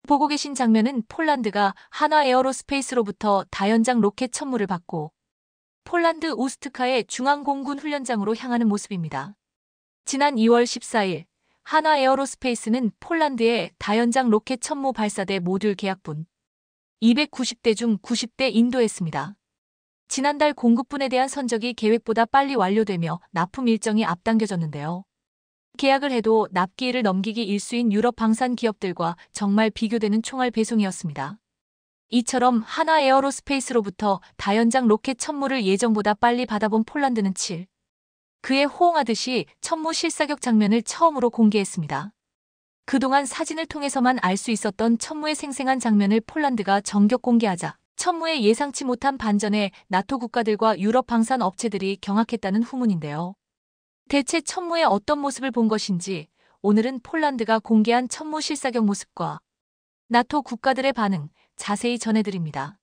보고 계신 장면은 폴란드가 한화 에어로스페이스로부터 다연장 로켓 천무를 받고 폴란드 우스트카의 중앙공군 훈련장으로 향하는 모습입니다. 지난 2월 14일 한화 에어로스페이스는 폴란드의 다연장 로켓 천무 발사대 모듈 계약분 290대 중 90대 인도했습니다. 지난달 공급분에 대한 선적이 계획보다 빨리 완료되며 납품 일정이 앞당겨졌는데요. 계약을 해도 납기일을 넘기기 일수인 유럽 방산 기업들과 정말 비교되는 총알 배송이었습니다. 이처럼 한화 에어로스페이스로부터 다연장 로켓 천무를 예정보다 빨리 받아본 폴란드는 7. 그에 호응하듯이 천무 실사격 장면을 처음으로 공개했습니다. 그동안 사진을 통해서만 알 수 있었던 천무의 생생한 장면을 폴란드가 전격 공개하자 천무의 예상치 못한 반전에 나토 국가들과 유럽 방산 업체들이 경악했다는 후문인데요. 대체 천무의 어떤 모습을 본 것인지 오늘은 폴란드가 공개한 천무 실사격 모습과 나토 국가들의 반응 자세히 전해드립니다.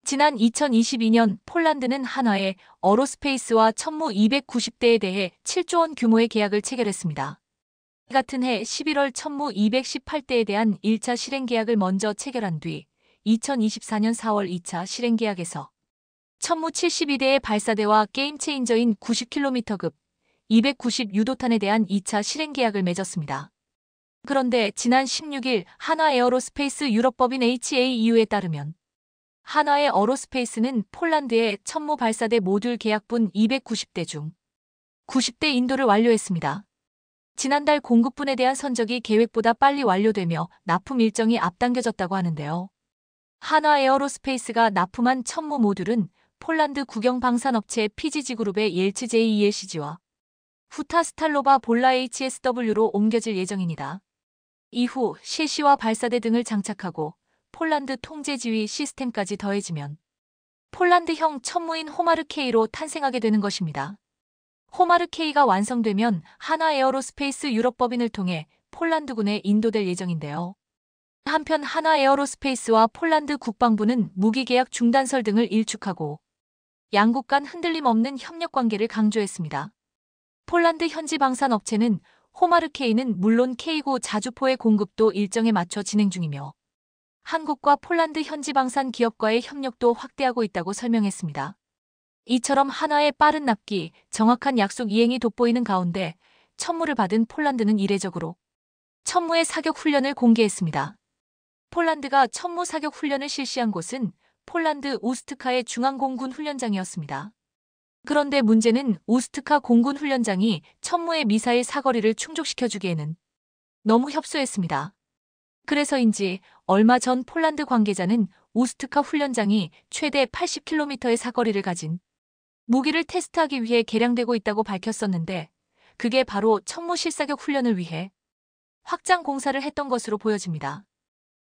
지난 2022년 폴란드는 한화의 어로스페이스와 천무 290대에 대해 7조 원 규모의 계약을 체결했습니다. 같은 해 11월 천무 218대에 대한 1차 실행 계약을 먼저 체결한 뒤 2024년 4월 2차 실행 계약에서 천무 72대의 발사대와 게임 체인저인 90km급 290유도탄에 대한 2차 실행 계약을 맺었습니다. 그런데 지난 16일 한화 에어로스페이스 유럽법인 HAEU에 따르면 한화의 어로스페이스는 폴란드의 천무 발사대 모듈 계약분 290대 중 90대 인도를 완료했습니다. 지난달 공급분에 대한 선적이 계획보다 빨리 완료되며 납품 일정이 앞당겨졌다고 하는데요. 한화 에어로스페이스가 납품한 천무 모듈은 폴란드 국영방산업체 PGG그룹의 옐츠 JELCG와 후타 스탈로바 볼라 HSW로 옮겨질 예정입니다. 이후 셰시와 발사대 등을 장착하고 폴란드 통제지휘 시스템까지 더해지면 폴란드형 천무인 호마르 K로 탄생하게 되는 것입니다. 호마르 K가 완성되면 한화 에어로스페이스 유럽법인을 통해 폴란드군에 인도될 예정인데요. 한편 한화 에어로스페이스와 폴란드 국방부는 무기계약 중단설 등을 일축하고 양국 간 흔들림 없는 협력 관계를 강조했습니다. 폴란드 현지 방산업체는 호마르 K는 물론 K9 자주포의 공급도 일정에 맞춰 진행 중이며 한국과 폴란드 현지 방산 기업과의 협력도 확대하고 있다고 설명했습니다. 이처럼 한화의 빠른 납기, 정확한 약속 이행이 돋보이는 가운데 천무를 받은 폴란드는 이례적으로 천무의 사격 훈련을 공개했습니다. 폴란드가 천무 사격 훈련을 실시한 곳은 폴란드 우스트카의 중앙공군 훈련장이었습니다. 그런데 문제는 우스트카 공군 훈련장이 천무의 미사일 사거리를 충족시켜주기에는 너무 협소했습니다. 그래서인지 얼마 전 폴란드 관계자는 우스트카 훈련장이 최대 80km의 사거리를 가진 무기를 테스트하기 위해 개량되고 있다고 밝혔었는데 그게 바로 천무 실사격 훈련을 위해 확장 공사를 했던 것으로 보여집니다.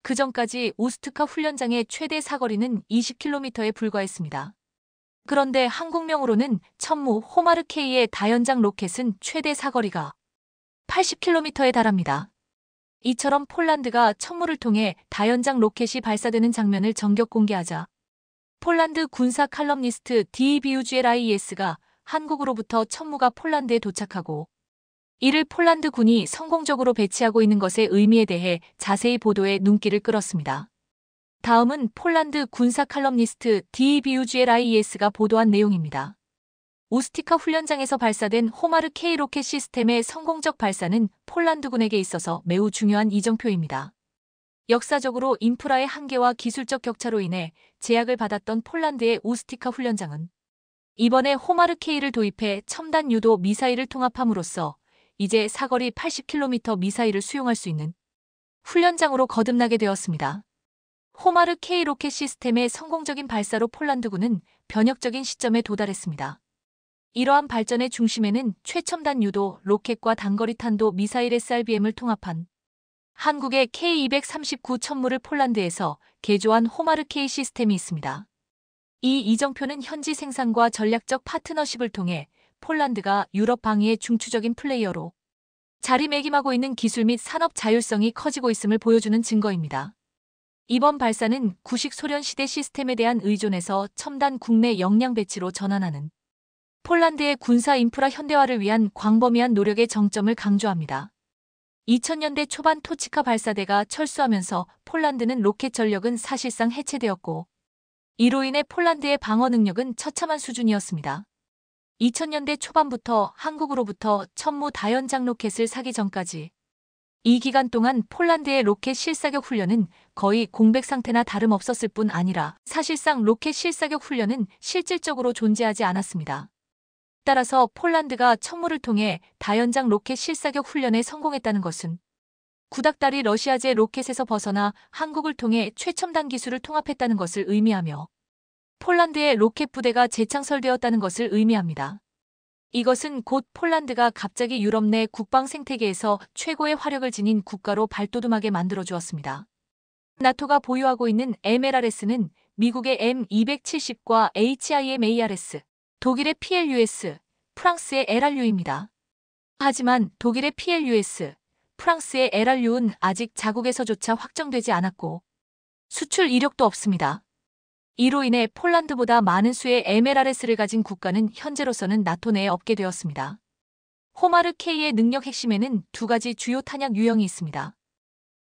그전까지 우스트카 훈련장의 최대 사거리는 20km에 불과했습니다. 그런데 한국명으로는 천무 호마르 K의 다연장 로켓은 최대 사거리가 80km에 달합니다. 이처럼 폴란드가 천무를 통해 다연장 로켓이 발사되는 장면을 전격 공개하자 폴란드 군사 칼럼니스트 DBUGLIES가 한국으로부터 천무가 폴란드에 도착하고 이를 폴란드 군이 성공적으로 배치하고 있는 것의 의미에 대해 자세히 보도에 눈길을 끌었습니다. 다음은 폴란드 군사 칼럼니스트 DBUGLIES가 보도한 내용입니다. 우스티카 훈련장에서 발사된 호마르 K 로켓 시스템의 성공적 발사는 폴란드군에게 있어서 매우 중요한 이정표입니다. 역사적으로 인프라의 한계와 기술적 격차로 인해 제약을 받았던 폴란드의 우스티카 훈련장은 이번에 호마르 K를 도입해 첨단 유도 미사일을 통합함으로써 이제 사거리 80km 미사일을 수용할 수 있는 훈련장으로 거듭나게 되었습니다. 호마르 K 로켓 시스템의 성공적인 발사로 폴란드군은 변혁적인 시점에 도달했습니다. 이러한 발전의 중심에는 최첨단 유도 로켓과 단거리 탄도 미사일 SRBM을 통합한 한국의 K239 천무를 폴란드에서 개조한 호마르 K 시스템이 있습니다. 이 이정표는 현지 생산과 전략적 파트너십을 통해 폴란드가 유럽 방위의 중추적인 플레이어로 자리매김하고 있는 기술 및 산업 자율성이 커지고 있음을 보여주는 증거입니다. 이번 발사는 구식 소련 시대 시스템에 대한 의존에서 첨단 국내 역량 배치로 전환하는 폴란드의 군사 인프라 현대화를 위한 광범위한 노력의 정점을 강조합니다. 2000년대 초반 토치카 발사대가 철수하면서 폴란드는 로켓 전력은 사실상 해체되었고, 이로 인해 폴란드의 방어 능력은 처참한 수준이었습니다. 2000년대 초반부터 한국으로부터 천무 다연장 로켓을 사기 전까지 이 기간 동안 폴란드의 로켓 실사격 훈련은 거의 공백 상태나 다름없었을 뿐 아니라 사실상 로켓 실사격 훈련은 실질적으로 존재하지 않았습니다. 따라서 폴란드가 천무를 통해 다연장 로켓 실사격 훈련에 성공했다는 것은 구닥다리 러시아제 로켓에서 벗어나 한국을 통해 최첨단 기술을 통합했다는 것을 의미하며 폴란드의 로켓 부대가 재창설되었다는 것을 의미합니다. 이것은 곧 폴란드가 갑자기 유럽 내 국방 생태계에서 최고의 화력을 지닌 국가로 발돋움하게 만들어주었습니다. 나토가 보유하고 있는 MLRS는 미국의 M270과 HIMARS, 독일의 PLUS, 프랑스의 LRU입니다. 하지만 독일의 PLUS, 프랑스의 LRU는 아직 자국에서조차 확정되지 않았고 수출 이력도 없습니다. 이로 인해 폴란드보다 많은 수의 MLRS를 가진 국가는 현재로서는 나토 내에 없게 되었습니다. 호마르 K의 능력 핵심에는 두 가지 주요 탄약 유형이 있습니다.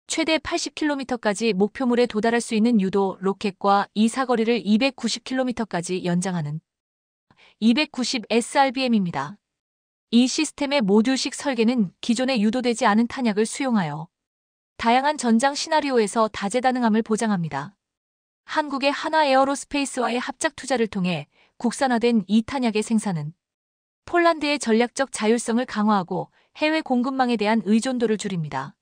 최대 80km까지 목표물에 도달할 수 있는 유도 로켓과 이 사거리를 290km까지 연장하는 290 SRBM입니다. 이 시스템의 모듈식 설계는 기존에 유도되지 않은 탄약을 수용하여 다양한 전장 시나리오에서 다재다능함을 보장합니다. 한국의 한화에어로스페이스와의 합작 투자를 통해 국산화된 이 탄약의 생산은 폴란드의 전략적 자율성을 강화하고 해외 공급망에 대한 의존도를 줄입니다.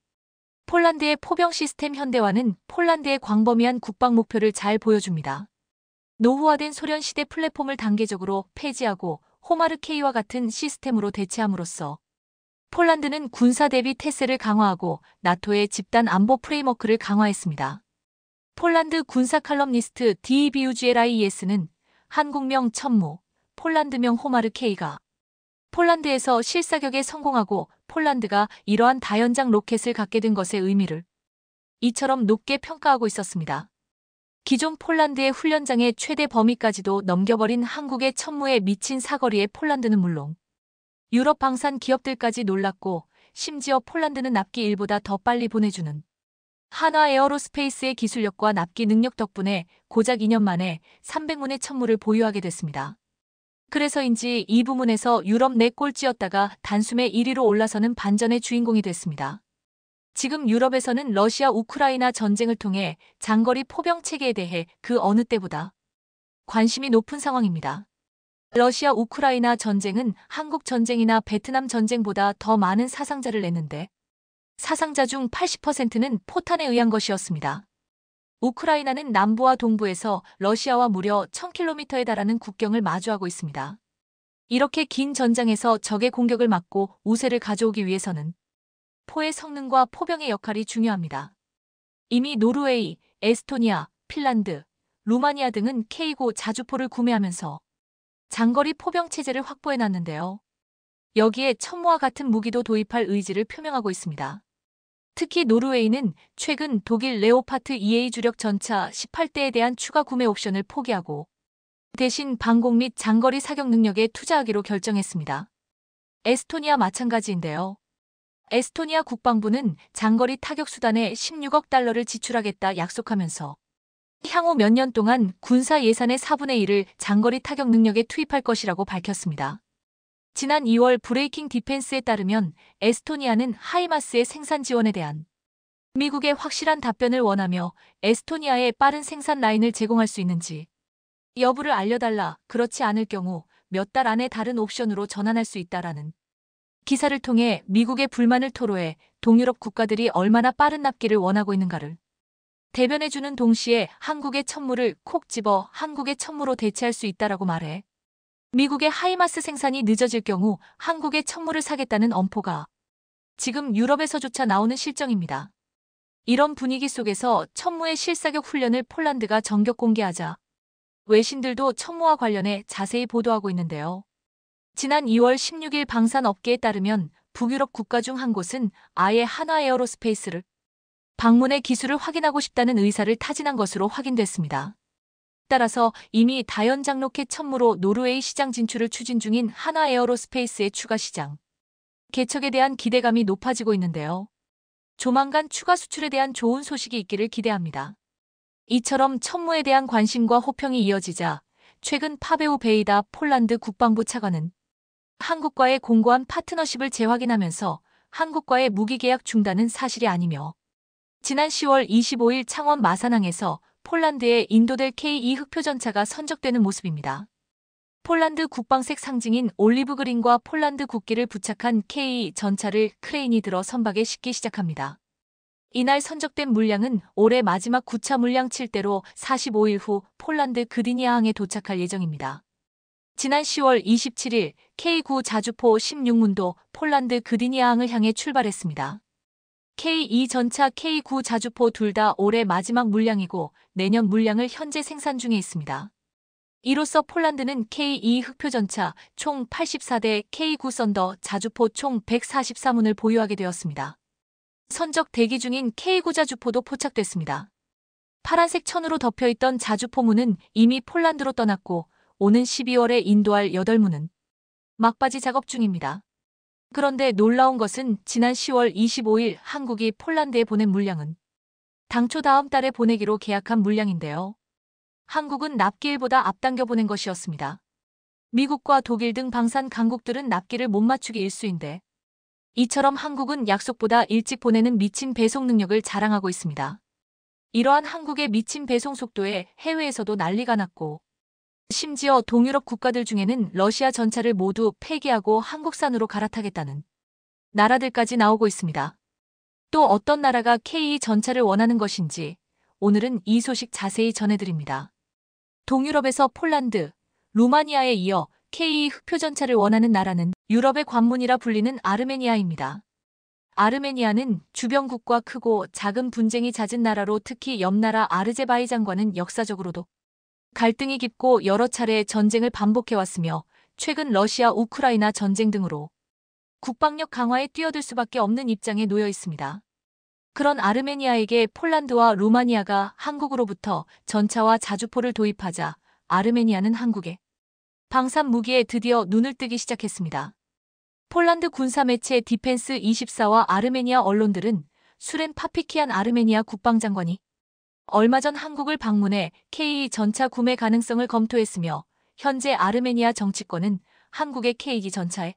폴란드의 포병 시스템 현대화는 폴란드의 광범위한 국방 목표를 잘 보여줍니다. 노후화된 소련 시대 플랫폼을 단계적으로 폐지하고 호마르 K와 같은 시스템으로 대체함으로써 폴란드는 군사 대비 태세를 강화하고 나토의 집단 안보 프레임워크를 강화했습니다. 폴란드 군사 칼럼니스트 DBUGLIES는 한국명 천무, 폴란드명 호마르 K가 폴란드에서 실사격에 성공하고 폴란드가 이러한 다연장 로켓을 갖게 된 것의 의미를 이처럼 높게 평가하고 있었습니다. 기존 폴란드의 훈련장의 최대 범위까지도 넘겨버린 한국의 천무에 미친 사거리의 폴란드는 물론 유럽 방산 기업들까지 놀랐고 심지어 폴란드는 납기 일보다 더 빨리 보내주는 한화에어로스페이스의 기술력과 납기 능력 덕분에 고작 2년 만에 300문의 천무를 보유하게 됐습니다. 그래서인지 이 부문에서 유럽 내 꼴찌였다가 단숨에 1위로 올라서는 반전의 주인공이 됐습니다. 지금 유럽에서는 러시아 우크라이나 전쟁을 통해 장거리 포병 체계에 대해 그 어느 때보다 관심이 높은 상황입니다. 러시아 우크라이나 전쟁은 한국 전쟁이나 베트남 전쟁보다 더 많은 사상자를 냈는데 사상자 중 80%는 포탄에 의한 것이었습니다. 우크라이나는 남부와 동부에서 러시아와 무려 1000km에 달하는 국경을 마주하고 있습니다. 이렇게 긴 전장에서 적의 공격을 막고 우세를 가져오기 위해서는 포의 성능과 포병의 역할이 중요합니다. 이미 노르웨이, 에스토니아, 핀란드, 루마니아 등은 K고 자주포를 구매하면서 장거리 포병 체제를 확보해놨는데요. 여기에 천무와 같은 무기도 도입할 의지를 표명하고 있습니다. 특히 노르웨이는 최근 독일 레오파트 2A 주력 전차 18대에 대한 추가 구매 옵션을 포기하고 대신 방공 및 장거리 사격 능력에 투자하기로 결정했습니다. 에스토니아 마찬가지인데요. 에스토니아 국방부는 장거리 타격 수단에 16억 달러를 지출하겠다 약속하면서 향후 몇 년 동안 군사 예산의 4분의 1을 장거리 타격 능력에 투입할 것이라고 밝혔습니다. 지난 2월 브레이킹 디펜스에 따르면 에스토니아는 하이마스의 생산 지원에 대한 미국의 확실한 답변을 원하며 에스토니아에 빠른 생산 라인을 제공할 수 있는지 여부를 알려달라, 그렇지 않을 경우 몇 달 안에 다른 옵션으로 전환할 수 있다라는 기사를 통해 미국의 불만을 토로해 동유럽 국가들이 얼마나 빠른 납기를 원하고 있는가를 대변해주는 동시에 한국의 천무를 콕 집어 한국의 천무로 대체할 수 있다라고 말해 미국의 하이마스 생산이 늦어질 경우 한국의 천무를 사겠다는 엄포가 지금 유럽에서조차 나오는 실정입니다. 이런 분위기 속에서 천무의 실사격 훈련을 폴란드가 전격 공개하자 외신들도 천무와 관련해 자세히 보도하고 있는데요. 지난 2월 16일 방산업계에 따르면 북유럽 국가 중 한 곳은 아예 한화에어로스페이스를 방문해 기술을 확인하고 싶다는 의사를 타진한 것으로 확인됐습니다. 따라서 이미 다연장 로켓 천무로 노르웨이 시장 진출을 추진 중인 한화에어로스페이스의 추가 시장 개척에 대한 기대감이 높아지고 있는데요. 조만간 추가 수출에 대한 좋은 소식이 있기를 기대합니다. 이처럼 천무에 대한 관심과 호평이 이어지자 최근 파베오 베이다 폴란드 국방부 차관은 한국과의 공고한 파트너십을 재확인하면서 한국과의 무기 계약 중단은 사실이 아니며 지난 10월 25일 창원 마산항에서 폴란드에 인도될 K2 흑표전차가 선적되는 모습입니다. 폴란드 국방색 상징인 올리브 그린과 폴란드 국기를 부착한 K2 전차를 크레인이 들어 선박에 싣기 시작합니다. 이날 선적된 물량은 올해 마지막 9차 물량 7대로 45일 후 폴란드 그디니아항에 도착할 예정입니다. 지난 10월 27일 K9 자주포 16문도 폴란드 그디니아항을 향해 출발했습니다. K2 전차 K9 자주포 둘 다 올해 마지막 물량이고 내년 물량을 현재 생산 중에 있습니다. 이로써 폴란드는 K2 흑표전차 총 84대 K9 썬더 자주포 총 144문을 보유하게 되었습니다. 선적 대기 중인 K9 자주포도 포착됐습니다. 파란색 천으로 덮여있던 자주포문은 이미 폴란드로 떠났고 오는 12월에 인도할 8문은 막바지 작업 중입니다. 그런데 놀라운 것은 지난 10월 25일 한국이 폴란드에 보낸 물량은 당초 다음 달에 보내기로 계약한 물량인데요. 한국은 납기일보다 앞당겨 보낸 것이었습니다. 미국과 독일 등 방산 강국들은 납기를 못 맞추기 일쑤인데 이처럼 한국은 약속보다 일찍 보내는 미친 배송 능력을 자랑하고 있습니다. 이러한 한국의 미친 배송 속도에 해외에서도 난리가 났고 심지어 동유럽 국가들 중에는 러시아 전차를 모두 폐기하고 한국산으로 갈아타겠다는 나라들까지 나오고 있습니다. 또 어떤 나라가 K2 전차를 원하는 것인지 오늘은 이 소식 자세히 전해드립니다. 동유럽에서 폴란드, 루마니아에 이어 K2 흑표전차를 원하는 나라는 유럽의 관문이라 불리는 아르메니아입니다. 아르메니아는 주변국과 크고 작은 분쟁이 잦은 나라로 특히 옆나라 아르제바이잔과는 역사적으로도 갈등이 깊고 여러 차례 전쟁을 반복해왔으며 최근 러시아 우크라이나 전쟁 등으로 국방력 강화에 뛰어들 수밖에 없는 입장에 놓여 있습니다. 그런 아르메니아에게 폴란드와 루마니아가 한국으로부터 전차와 자주포를 도입하자 아르메니아는 한국에 방산 무기에 드디어 눈을 뜨기 시작했습니다. 폴란드 군사매체 디펜스24와 아르메니아 언론들은 수렌 파피키안 아르메니아 국방장관이 얼마 전 한국을 방문해 K2 전차 구매 가능성을 검토했으며 현재 아르메니아 정치권은 한국의 K2 전차에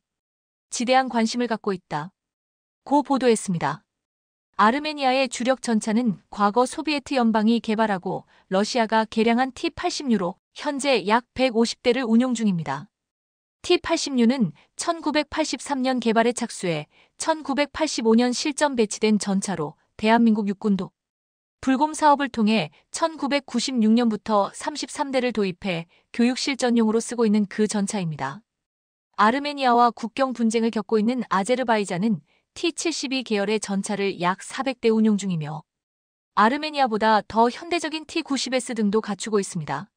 지대한 관심을 갖고 있다. 고 보도했습니다. 아르메니아의 주력 전차는 과거 소비에트 연방이 개발하고 러시아가 개량한 T-80U로 현재 약 150대를 운용 중입니다. T-80U는 1983년 개발에 착수해 1985년 실전 배치된 전차로 대한민국 육군도 불곰 사업을 통해 1996년부터 33대를 도입해 교육 실전용으로 쓰고 있는 그 전차입니다. 아르메니아와 국경 분쟁을 겪고 있는 아제르바이잔은 T-72 계열의 전차를 약 400대 운용 중이며 아르메니아보다 더 현대적인 T-90S 등도 갖추고 있습니다.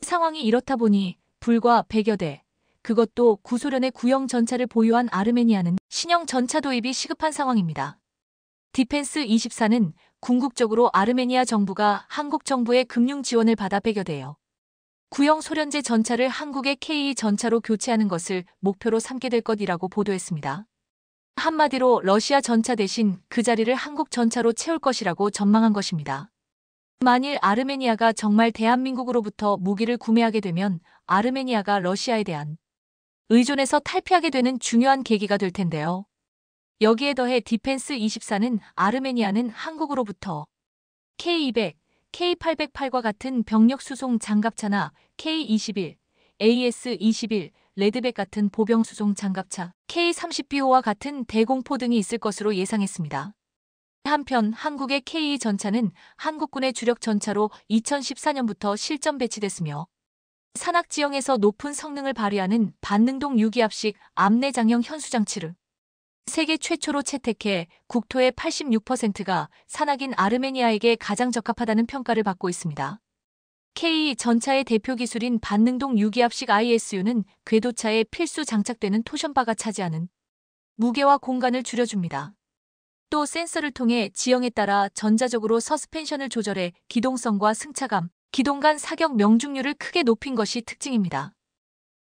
상황이 이렇다 보니 불과 100여 대, 그것도 구소련의 구형 전차를 보유한 아르메니아는 신형 전차 도입이 시급한 상황입니다. 디펜스24는 궁극적으로 아르메니아 정부가 한국 정부의 금융 지원을 받아 100여 대여 구형 소련제 전차를 한국의 K2 전차로 교체하는 것을 목표로 삼게 될 것이라고 보도했습니다. 한마디로 러시아 전차 대신 그 자리를 한국 전차로 채울 것이라고 전망한 것입니다. 만일 아르메니아가 정말 대한민국으로부터 무기를 구매하게 되면 아르메니아가 러시아에 대한 의존에서 탈피하게 되는 중요한 계기가 될 텐데요. 여기에 더해 디펜스24는 아르메니아는 한국으로부터 K200, K808과 같은 병력 수송 장갑차나 K21, AS21, 레드백 같은 보병 수송 장갑차, K30BO와 같은 대공포 등이 있을 것으로 예상했습니다. 한편 한국의 K2 전차는 한국군의 주력 전차로 2014년부터 실전 배치됐으며 산악 지형에서 높은 성능을 발휘하는 반능동 유기압식 암내장형 현수장치를 세계 최초로 채택해 국토의 86%가 산악인 아르메니아에게 가장 적합하다는 평가를 받고 있습니다. K2 전차의 대표 기술인 반능동 유기압식 ISU는 궤도차에 필수 장착되는 토션바가 차지하는 무게와 공간을 줄여줍니다. 또 센서를 통해 지형에 따라 전자적으로 서스펜션을 조절해 기동성과 승차감, 기동 간 사격 명중률을 크게 높인 것이 특징입니다.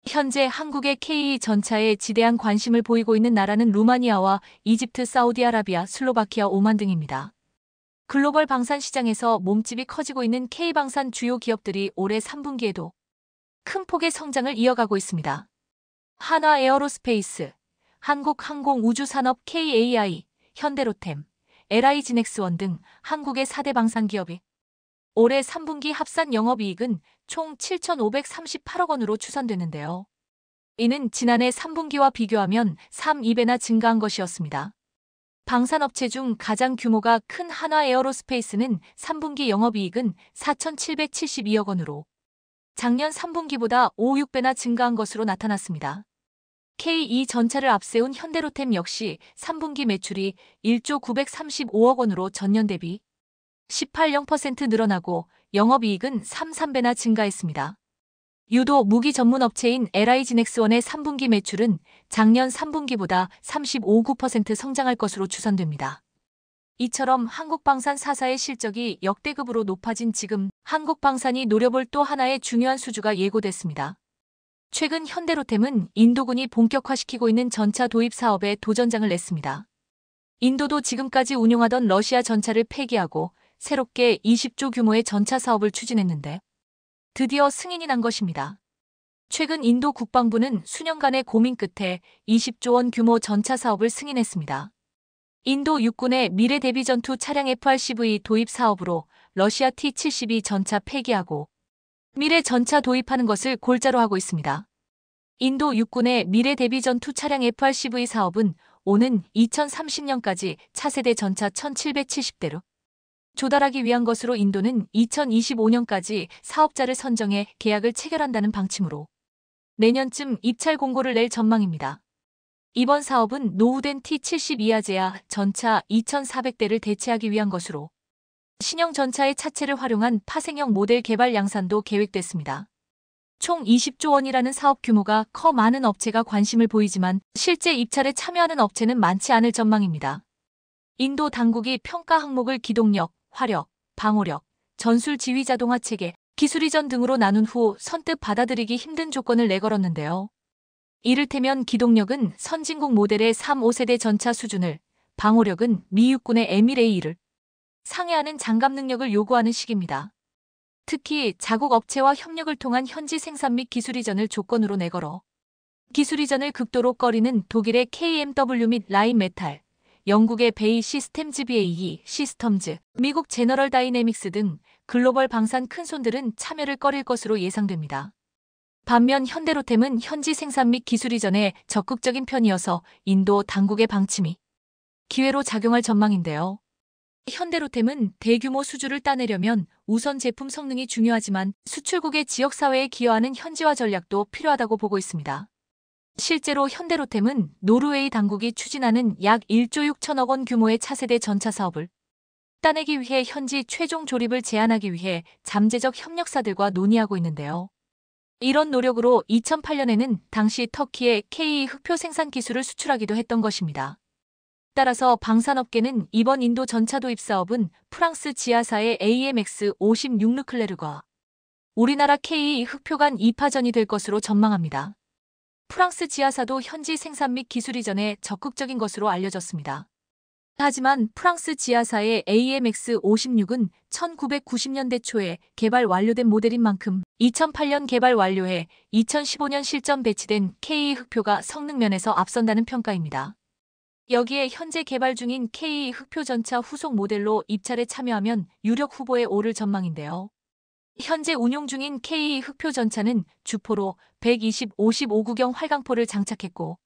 현재 한국의 KE 전차에 지대한 관심을 보이고 있는 나라는 루마니아와 이집트, 사우디아라비아, 슬로바키아, 오만 등입니다. 글로벌 방산 시장에서 몸집이 커지고 있는 K방산 주요 기업들이 올해 3분기에도 큰 폭의 성장을 이어가고 있습니다. 한화 에어로스페이스, 한국항공우주산업, KAI, 현대로템, LI지넥스원 등 한국의 4대 방산기업이 올해 3분기 합산 영업이익은 총 7,538억 원으로 추산됐는데요. 이는 지난해 3분기와 비교하면 2배나 증가한 것이었습니다. 방산업체 중 가장 규모가 큰 한화 에어로스페이스는 3분기 영업이익은 4,772억 원으로 작년 3분기보다 6배나 증가한 것으로 나타났습니다. K2 전차를 앞세운 현대로템 역시 3분기 매출이 1조 935억 원으로 전년 대비 18% 늘어나고 영업이익은 3배나 증가했습니다. 유도 무기 전문 업체인 LI지넥스원의 3분기 매출은 작년 3분기보다 35% 성장할 것으로 추산됩니다. 이처럼 한국방산 4사의 실적이 역대급으로 높아진 지금 한국방산이 노려볼 또 하나의 중요한 수주가 예고됐습니다. 최근 현대로템은 인도군이 본격화시키고 있는 전차 도입 사업에 도전장을 냈습니다. 인도도 지금까지 운용하던 러시아 전차를 폐기하고 새롭게 20조 규모의 전차 사업을 추진했는데 드디어 승인이 난 것입니다. 최근 인도 국방부는 수년간의 고민 끝에 20조 원 규모 전차 사업을 승인했습니다. 인도 육군의 미래 대비 전투 차량 FRCV 도입 사업으로 러시아 T-72 전차 폐기하고 미래 전차 도입하는 것을 골자로 하고 있습니다. 인도 육군의 미래 대비 전투 차량 FRCV 사업은 오는 2030년까지 차세대 전차 1,770대로 조달하기 위한 것으로 인도는 2025년까지 사업자를 선정해 계약을 체결한다는 방침으로 내년쯤 입찰 공고를 낼 전망입니다. 이번 사업은 노후된 T-72아제아 전차 2,400대를 대체하기 위한 것으로 신형 전차의 차체를 활용한 파생형 모델 개발 양산도 계획됐습니다. 총 20조 원이라는 사업 규모가 커 많은 업체가 관심을 보이지만 실제 입찰에 참여하는 업체는 많지 않을 전망입니다. 인도 당국이 평가 항목을 기동력, 화력, 방호력, 전술 지휘 자동화 체계, 기술 이전 등으로 나눈 후 선뜻 받아들이기 힘든 조건을 내걸었는데요. 이를테면 기동력은 선진국 모델의 3, 5세대 전차 수준을, 방호력은 미 육군의 에밀-A를 상회하는 장갑 능력을 요구하는 식입니다. 특히 자국 업체와 협력을 통한 현지 생산 및 기술 이전을 조건으로 내걸어 기술 이전을 극도로 꺼리는 독일의 KMW 및 라인메탈, 영국의 베이 시스템즈 BAE 시스템즈, 미국 제너럴 다이내믹스 등 글로벌 방산 큰손들은 참여를 꺼릴 것으로 예상됩니다. 반면 현대로템은 현지 생산 및 기술 이전에 적극적인 편이어서 인도 당국의 방침이 기회로 작용할 전망인데요. 현대로템은 대규모 수주를 따내려면 우선 제품 성능이 중요하지만 수출국의 지역사회에 기여하는 현지화 전략도 필요하다고 보고 있습니다. 실제로 현대로템은 노르웨이 당국이 추진하는 약 1조 6천억 원 규모의 차세대 전차 사업을 따내기 위해 현지 최종 조립을 제한하기 위해 잠재적 협력사들과 논의하고 있는데요. 이런 노력으로 2008년에는 당시 터키에 KE 흑표 생산 기술을 수출하기도 했던 것입니다. 따라서 방산업계는 이번 인도 전차 도입 사업은 프랑스 지하사의 AMX-56 르클레르과 우리나라 KE 흑표 간 2파전이 될 것으로 전망합니다. 프랑스 지하사도 현지 생산 및 기술 이전에 적극적인 것으로 알려졌습니다. 하지만 프랑스 지하사의 AMX-56은 1990년대 초에 개발 완료된 모델인 만큼 2008년 개발 완료해 2015년 실전 배치된 KE 흑표가 성능 면에서 앞선다는 평가입니다. 여기에 현재 개발 중인 KE 흑표 전차 후속 모델로 입찰에 참여하면 유력 후보에 오를 전망인데요. 현재 운용 중인 KE 흑표 전차는 주포로 120, 55구경 활강포를 장착했고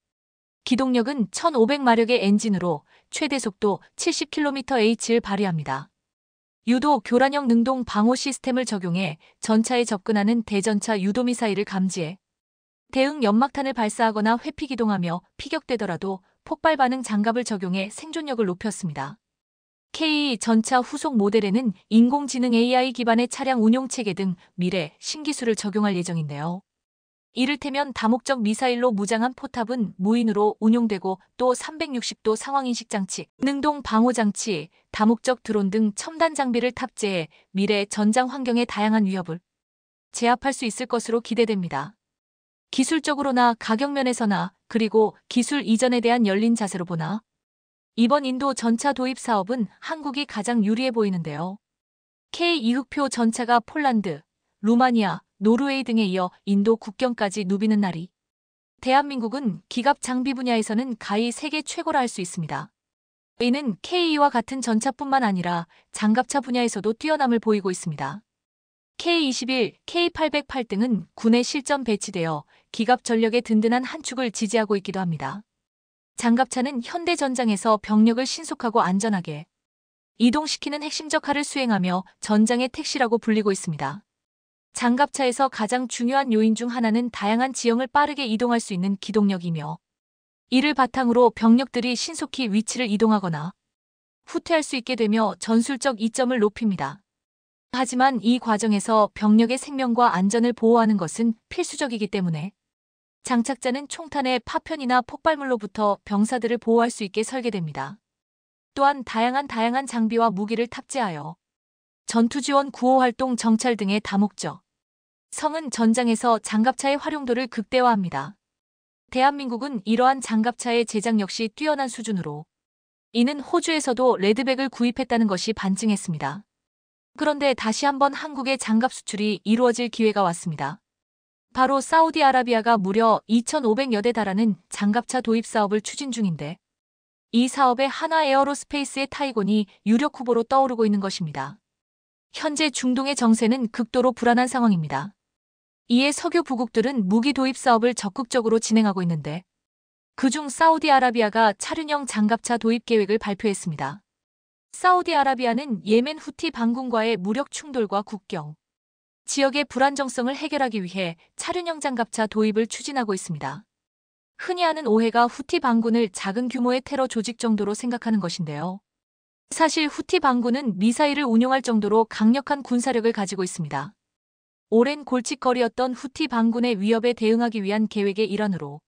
기동력은 1500마력의 엔진으로 최대 속도 70km/h를 발휘합니다. 유도 교란형 능동 방호 시스템을 적용해 전차에 접근하는 대전차 유도미사일을 감지해 대응 연막탄을 발사하거나 회피 기동하며 피격되더라도 폭발 반응 장갑을 적용해 생존력을 높였습니다. KE 전차 후속 모델에는 인공지능 AI 기반의 차량 운용 체계 등 미래 신기술을 적용할 예정인데요. 이를테면 다목적 미사일로 무장한 포탑은 무인으로 운용되고 또 360도 상황인식 장치, 능동 방호 장치, 다목적 드론 등 첨단 장비를 탑재해 미래 전장 환경의 다양한 위협을 제압할 수 있을 것으로 기대됩니다. 기술적으로나 가격 면에서나 그리고 기술 이전에 대한 열린 자세로 보나 이번 인도 전차 도입 사업은 한국이 가장 유리해 보이는데요. K2흑표 전차가 폴란드, 루마니아, 노르웨이 등에 이어 인도 국경까지 누비는 날이 대한민국은 기갑 장비 분야에서는 가히 세계 최고라 할 수 있습니다. 이는 K2와 같은 전차뿐만 아니라 장갑차 분야에서도 뛰어남을 보이고 있습니다. K21, K808 등은 군에 실전 배치되어 기갑 전력의 든든한 한 축을 지지하고 있기도 합니다. 장갑차는 현대 전장에서 병력을 신속하고 안전하게 이동시키는 핵심 역할을 수행하며 전장의 택시라고 불리고 있습니다. 장갑차에서 가장 중요한 요인 중 하나는 다양한 지형을 빠르게 이동할 수 있는 기동력이며 이를 바탕으로 병력들이 신속히 위치를 이동하거나 후퇴할 수 있게 되며 전술적 이점을 높입니다. 하지만 이 과정에서 병력의 생명과 안전을 보호하는 것은 필수적이기 때문에 장착자는 총탄의 파편이나 폭발물로부터 병사들을 보호할 수 있게 설계됩니다. 또한 다양한 장비와 무기를 탑재하여 전투지원 구호 활동 정찰 등의 다목적 성은 전장에서 장갑차의 활용도를 극대화합니다. 대한민국은 이러한 장갑차의 제작 역시 뛰어난 수준으로 이는 호주에서도 레드백을 구입했다는 것이 반증했습니다. 그런데 다시 한번 한국의 장갑 수출이 이루어질 기회가 왔습니다. 바로 사우디아라비아가 무려 2,500여 대 달하는 장갑차 도입 사업을 추진 중인데 이 사업에 한화 에어로스페이스의 타이곤이 유력 후보로 떠오르고 있는 것입니다. 현재 중동의 정세는 극도로 불안한 상황입니다. 이에 석유 부국들은 무기 도입 사업을 적극적으로 진행하고 있는데 그중 사우디아라비아가 차륜형 장갑차 도입 계획을 발표했습니다. 사우디아라비아는 예멘 후티 반군과의 무력 충돌과 국경 지역의 불안정성을 해결하기 위해 차륜형 장갑차 도입을 추진하고 있습니다. 흔히 하는 오해가 후티 반군을 작은 규모의 테러 조직 정도로 생각하는 것인데요. 사실 후티 반군은 미사일을 운용할 정도로 강력한 군사력을 가지고 있습니다. 오랜 골칫거리였던 후티 반군의 위협에 대응하기 위한 계획의 일환으로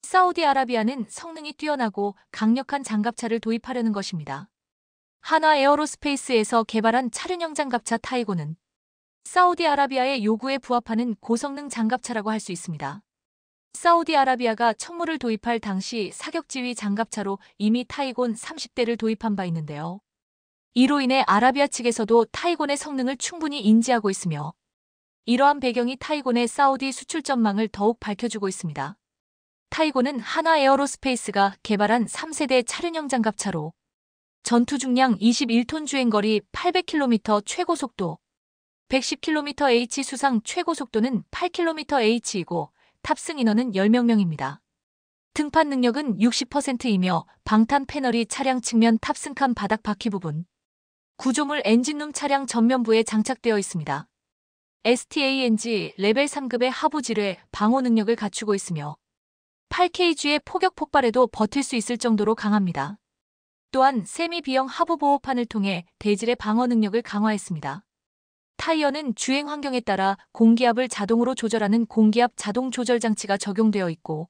사우디아라비아는 성능이 뛰어나고 강력한 장갑차를 도입하려는 것입니다. 한화 에어로스페이스에서 개발한 차륜형 장갑차 타이곤은 사우디아라비아의 요구에 부합하는 고성능 장갑차라고 할 수 있습니다. 사우디아라비아가 천무를 도입할 당시 사격지휘 장갑차로 이미 타이곤 30대를 도입한 바 있는데요. 이로 인해 아라비아 측에서도 타이곤의 성능을 충분히 인지하고 있으며 이러한 배경이 타이곤의 사우디 수출 전망을 더욱 밝혀주고 있습니다. 타이곤은 한화 에어로스페이스가 개발한 3세대 차륜형 장갑차로 전투 중량 21톤 주행거리 800km 최고속도 110km/h 수상 최고속도는 8km/h이고 탑승 인원은 10명입니다. 등판 능력은 60%이며 방탄 패널이 차량 측면 탑승칸 바닥 바퀴 부분, 구조물 엔진룸 차량 전면부에 장착되어 있습니다. STANG 레벨 3급의 하부 지뢰 방호 능력을 갖추고 있으며 8kg의 포격 폭발에도 버틸 수 있을 정도로 강합니다. 또한 세미 B형 하부 보호판을 통해 대질의 방어 능력을 강화했습니다. 타이어는 주행 환경에 따라 공기압을 자동으로 조절하는 공기압 자동 조절 장치가 적용되어 있고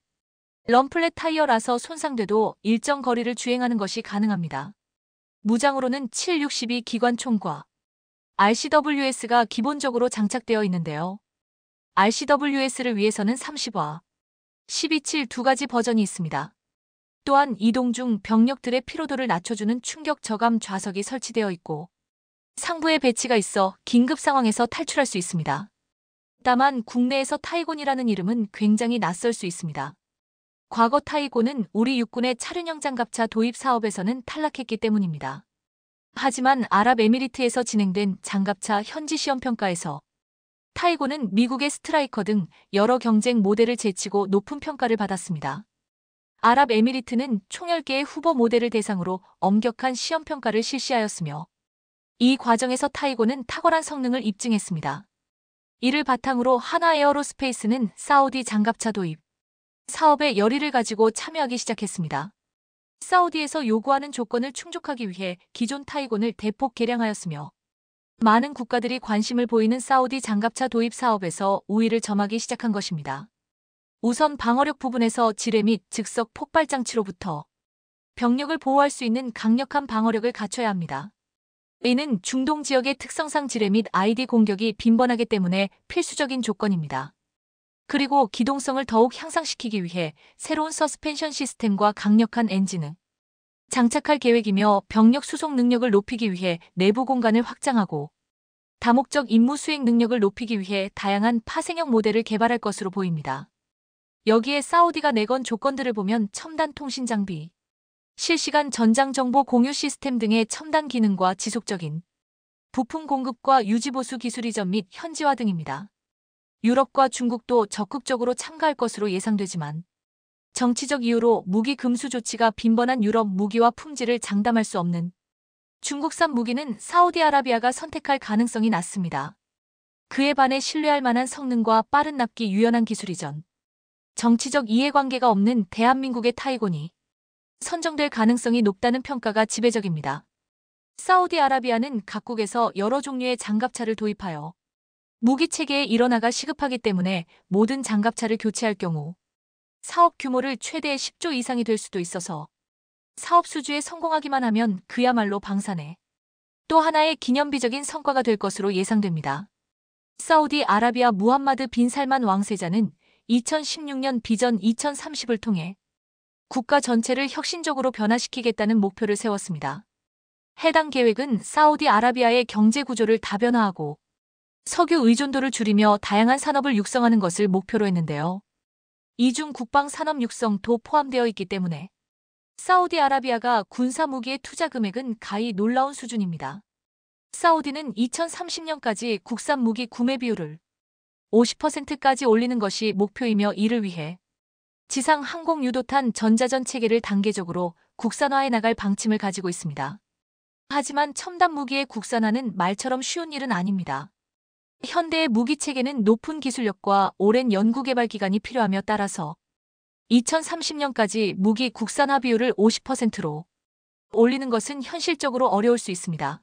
럼플렛 타이어라서 손상돼도 일정 거리를 주행하는 것이 가능합니다. 무장으로는 762 기관총과 RCWS가 기본적으로 장착되어 있는데요. RCWS를 위해서는 30와 12.7 두 가지 버전이 있습니다. 또한 이동 중 병력들의 피로도를 낮춰주는 충격 저감 좌석이 설치되어 있고 상부에 배치가 있어 긴급 상황에서 탈출할 수 있습니다. 다만 국내에서 타이곤이라는 이름은 굉장히 낯설 수 있습니다. 과거 타이곤은 우리 육군의 차륜형 장갑차 도입 사업에서는 탈락했기 때문입니다. 하지만 아랍에미리트에서 진행된 장갑차 현지 시험평가에서 타이곤은 미국의 스트라이커 등 여러 경쟁 모델을 제치고 높은 평가를 받았습니다. 아랍에미리트는 총 10개의 후보 모델을 대상으로 엄격한 시험평가를 실시하였으며 이 과정에서 타이곤은 탁월한 성능을 입증했습니다. 이를 바탕으로 한화 에어로스페이스는 사우디 장갑차 도입 사업에 열의를 가지고 참여하기 시작했습니다. 사우디에서 요구하는 조건을 충족하기 위해 기존 타이곤을 대폭 개량하였으며 많은 국가들이 관심을 보이는 사우디 장갑차 도입 사업에서 우위를 점하기 시작한 것입니다. 우선 방어력 부분에서 지뢰 및 즉석 폭발 장치로부터 병력을 보호할 수 있는 강력한 방어력을 갖춰야 합니다. 이는 중동 지역의 특성상 지뢰 및 아이디 공격이 빈번하기 때문에 필수적인 조건입니다. 그리고 기동성을 더욱 향상시키기 위해 새로운 서스펜션 시스템과 강력한 엔진을 장착할 계획이며 병력 수송 능력을 높이기 위해 내부 공간을 확장하고 다목적 임무 수행 능력을 높이기 위해 다양한 파생형 모델을 개발할 것으로 보입니다. 여기에 사우디가 내건 조건들을 보면 첨단 통신 장비, 실시간 전장 정보 공유 시스템 등의 첨단 기능과 지속적인 부품 공급과 유지 보수 기술 이전 및 현지화 등입니다. 유럽과 중국도 적극적으로 참가할 것으로 예상되지만 정치적 이유로 무기 금수 조치가 빈번한 유럽 무기와 품질을 장담할 수 없는 중국산 무기는 사우디아라비아가 선택할 가능성이 낮습니다. 그에 반해 신뢰할 만한 성능과 빠른 납기 유연한 기술 이전, 정치적 이해관계가 없는 대한민국의 타이곤이 선정될 가능성이 높다는 평가가 지배적입니다. 사우디아라비아는 각국에서 여러 종류의 장갑차를 도입하여 무기 체계에 일원화가 시급하기 때문에 모든 장갑차를 교체할 경우 사업 규모를 최대 10조 이상이 될 수도 있어서 사업 수주에 성공하기만 하면 그야말로 방산에 또 하나의 기념비적인 성과가 될 것으로 예상됩니다. 사우디아라비아 무함마드 빈 살만 왕세자는 2016년 비전 2030을 통해 국가 전체를 혁신적으로 변화시키겠다는 목표를 세웠습니다. 해당 계획은 사우디아라비아의 경제 구조를 다변화하고 석유 의존도를 줄이며 다양한 산업을 육성하는 것을 목표로 했는데요. 이중 국방 산업 육성도 포함되어 있기 때문에 사우디아라비아가 군사 무기의 투자 금액은 가히 놀라운 수준입니다. 사우디는 2030년까지 국산 무기 구매 비율을 50%까지 올리는 것이 목표이며 이를 위해 지상 항공 유도탄 전자전 체계를 단계적으로 국산화해 나갈 방침을 가지고 있습니다. 하지만 첨단 무기의 국산화는 말처럼 쉬운 일은 아닙니다. 현대의 무기 체계는 높은 기술력과 오랜 연구개발 기간이 필요하며 따라서 2030년까지 무기 국산화 비율을 50%로 올리는 것은 현실적으로 어려울 수 있습니다.